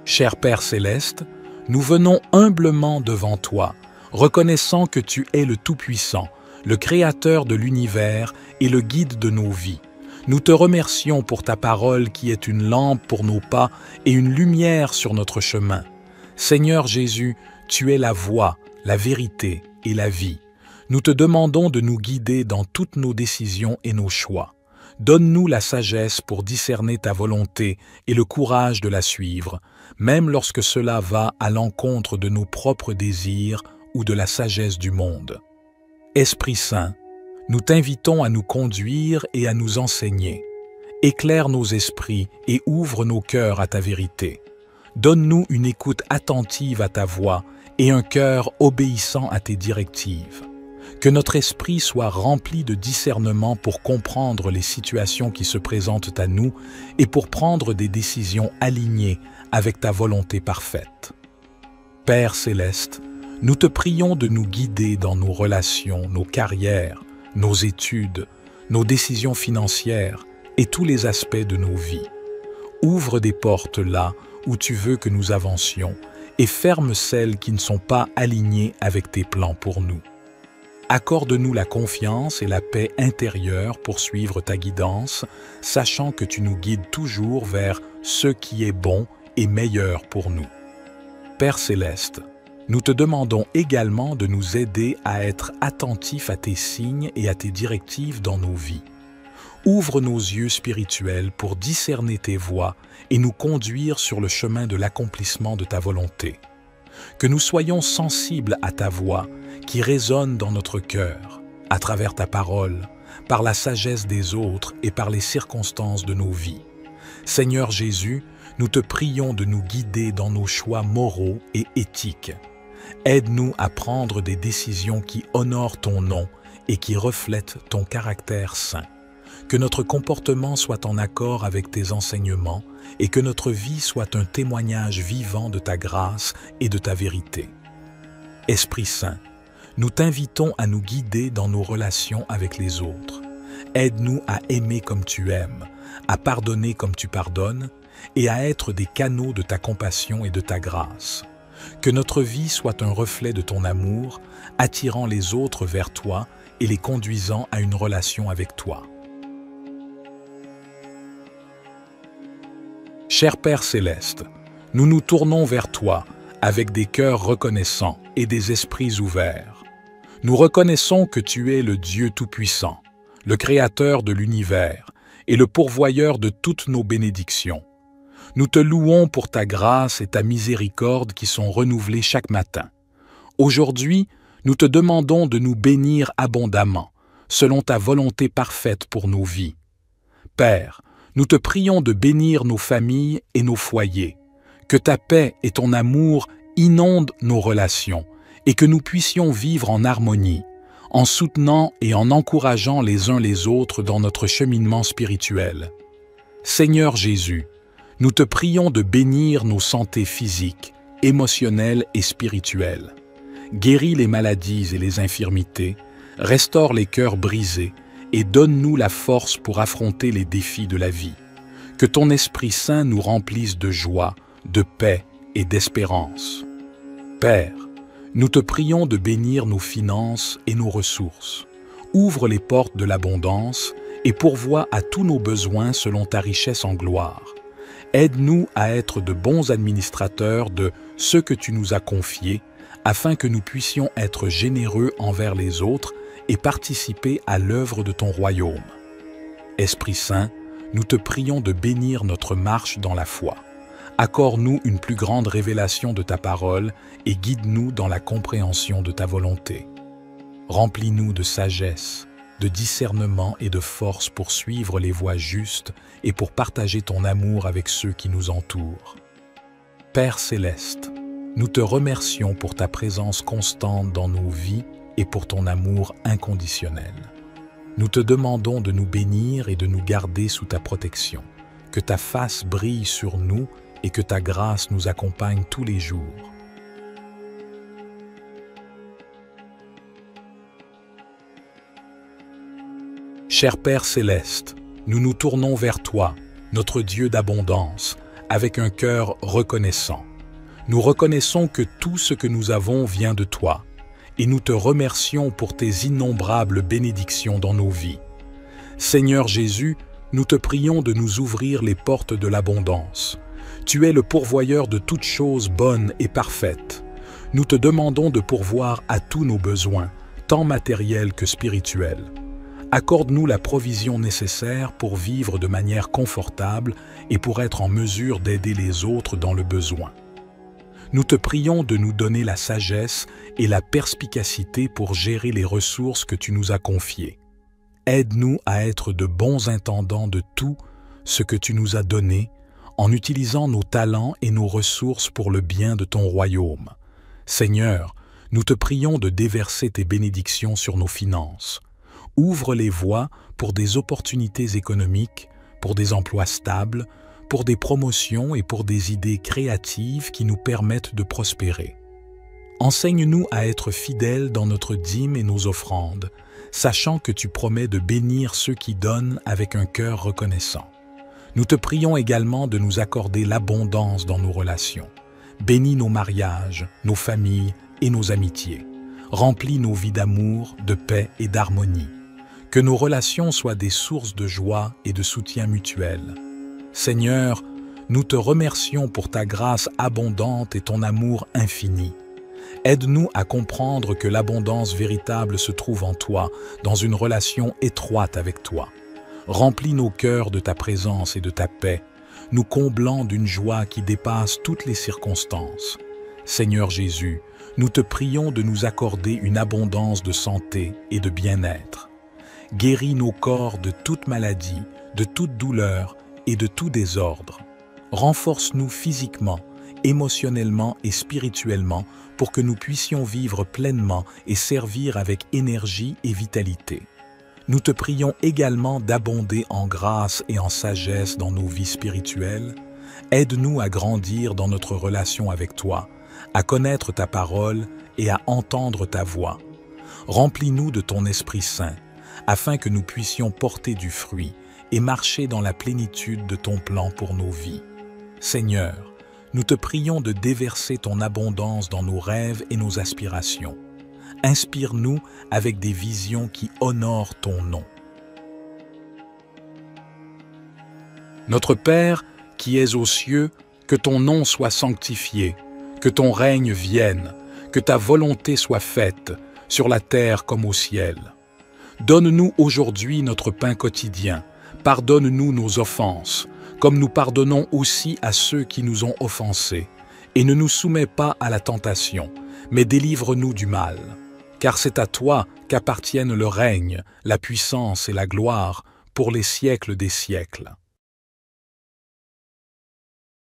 Cher Père céleste, nous venons humblement devant toi, reconnaissant que tu es le Tout-Puissant, le Créateur de l'univers et le guide de nos vies. Nous te remercions pour ta parole qui est une lampe pour nos pas et une lumière sur notre chemin. Seigneur Jésus, tu es la voie, la vérité et la vie. Nous te demandons de nous guider dans toutes nos décisions et nos choix. Donne-nous la sagesse pour discerner ta volonté et le courage de la suivre, même lorsque cela va à l'encontre de nos propres désirs ou de la sagesse du monde. Esprit Saint, nous t'invitons à nous conduire et à nous enseigner. Éclaire nos esprits et ouvre nos cœurs à ta vérité. Donne-nous une écoute attentive à ta voix et un cœur obéissant à tes directives. Que notre esprit soit rempli de discernement pour comprendre les situations qui se présentent à nous et pour prendre des décisions alignées avec ta volonté parfaite. Père céleste, nous te prions de nous guider dans nos relations, nos carrières, nos études, nos décisions financières et tous les aspects de nos vies. Ouvre des portes là où tu veux que nous avancions et ferme celles qui ne sont pas alignées avec tes plans pour nous. Accorde-nous la confiance et la paix intérieure pour suivre ta guidance, sachant que tu nous guides toujours vers ce qui est bon et meilleur pour nous. Père céleste, nous te demandons également de nous aider à être attentifs à tes signes et à tes directives dans nos vies. Ouvre nos yeux spirituels pour discerner tes voies et nous conduire sur le chemin de l'accomplissement de ta volonté. Que nous soyons sensibles à ta voix qui résonne dans notre cœur, à travers ta parole, par la sagesse des autres et par les circonstances de nos vies. Seigneur Jésus, nous te prions de nous guider dans nos choix moraux et éthiques. Aide-nous à prendre des décisions qui honorent ton nom et qui reflètent ton caractère saint. Que notre comportement soit en accord avec tes enseignements et que notre vie soit un témoignage vivant de ta grâce et de ta vérité. Esprit Saint, nous t'invitons à nous guider dans nos relations avec les autres. Aide-nous à aimer comme tu aimes, à pardonner comme tu pardonnes et à être des canaux de ta compassion et de ta grâce. Que notre vie soit un reflet de ton amour, attirant les autres vers toi et les conduisant à une relation avec toi. Cher Père céleste, nous nous tournons vers toi avec des cœurs reconnaissants et des esprits ouverts. Nous reconnaissons que tu es le Dieu Tout-Puissant, le Créateur de l'univers et le pourvoyeur de toutes nos bénédictions. Nous te louons pour ta grâce et ta miséricorde qui sont renouvelées chaque matin. Aujourd'hui, nous te demandons de nous bénir abondamment, selon ta volonté parfaite pour nos vies. Père, nous te prions de bénir nos familles et nos foyers, que ta paix et ton amour inondent nos relations et que nous puissions vivre en harmonie, en soutenant et en encourageant les uns les autres dans notre cheminement spirituel. Seigneur Jésus, nous te prions de bénir nos santé physiques, émotionnelles et spirituelles. Guéris les maladies et les infirmités, restaure les cœurs brisés et donne-nous la force pour affronter les défis de la vie. Que ton Esprit Saint nous remplisse de joie, de paix et d'espérance. Père, nous te prions de bénir nos finances et nos ressources. Ouvre les portes de l'abondance et pourvois à tous nos besoins selon ta richesse en gloire. Aide-nous à être de bons administrateurs de ce que tu nous as confié, afin que nous puissions être généreux envers les autres et participer à l'œuvre de ton royaume. Esprit Saint, nous te prions de bénir notre marche dans la foi. Accorde-nous une plus grande révélation de ta parole et guide-nous dans la compréhension de ta volonté. Remplis-nous de sagesse, de discernement et de force pour suivre les voies justes et pour partager ton amour avec ceux qui nous entourent. Père céleste, nous te remercions pour ta présence constante dans nos vies et pour ton amour inconditionnel. Nous te demandons de nous bénir et de nous garder sous ta protection, que ta face brille sur nous et que ta grâce nous accompagne tous les jours. Cher Père céleste, nous nous tournons vers toi, notre Dieu d'abondance, avec un cœur reconnaissant. Nous reconnaissons que tout ce que nous avons vient de toi, et nous te remercions pour tes innombrables bénédictions dans nos vies. Seigneur Jésus, nous te prions de nous ouvrir les portes de l'abondance. Tu es le pourvoyeur de toutes choses bonnes et parfaites. Nous te demandons de pourvoir à tous nos besoins, tant matériels que spirituels. Accorde-nous la provision nécessaire pour vivre de manière confortable et pour être en mesure d'aider les autres dans le besoin. Nous te prions de nous donner la sagesse et la perspicacité pour gérer les ressources que tu nous as confiées. Aide-nous à être de bons intendants de tout ce que tu nous as donné, en utilisant nos talents et nos ressources pour le bien de ton royaume. Seigneur, nous te prions de déverser tes bénédictions sur nos finances. Ouvre les voies pour des opportunités économiques, pour des emplois stables, pour des promotions et pour des idées créatives qui nous permettent de prospérer. Enseigne-nous à être fidèles dans notre dîme et nos offrandes, sachant que tu promets de bénir ceux qui donnent avec un cœur reconnaissant. Nous te prions également de nous accorder l'abondance dans nos relations. Bénis nos mariages, nos familles et nos amitiés. Remplis nos vies d'amour, de paix et d'harmonie. Que nos relations soient des sources de joie et de soutien mutuel. Seigneur, nous te remercions pour ta grâce abondante et ton amour infini. Aide-nous à comprendre que l'abondance véritable se trouve en toi, dans une relation étroite avec toi. Remplis nos cœurs de ta présence et de ta paix, nous comblant d'une joie qui dépasse toutes les circonstances. Seigneur Jésus, nous te prions de nous accorder une abondance de santé et de bien-être. Guéris nos corps de toute maladie, de toute douleur et de tout désordre. Renforce-nous physiquement, émotionnellement et spirituellement pour que nous puissions vivre pleinement et servir avec énergie et vitalité. Nous te prions également d'abonder en grâce et en sagesse dans nos vies spirituelles. Aide-nous à grandir dans notre relation avec toi, à connaître ta parole et à entendre ta voix. Remplis-nous de ton Esprit Saint, afin que nous puissions porter du fruit et marcher dans la plénitude de ton plan pour nos vies. Seigneur, nous te prions de déverser ton abondance dans nos rêves et nos aspirations. Inspire-nous avec des visions qui honorent ton nom. Notre Père, qui es aux cieux, que ton nom soit sanctifié, que ton règne vienne, que ta volonté soit faite, sur la terre comme au ciel. Donne-nous aujourd'hui notre pain quotidien. Pardonne-nous nos offenses, comme nous pardonnons aussi à ceux qui nous ont offensés. Et ne nous soumets pas à la tentation, mais délivre-nous du mal. Car c'est à toi qu'appartiennent le règne, la puissance et la gloire pour les siècles des siècles.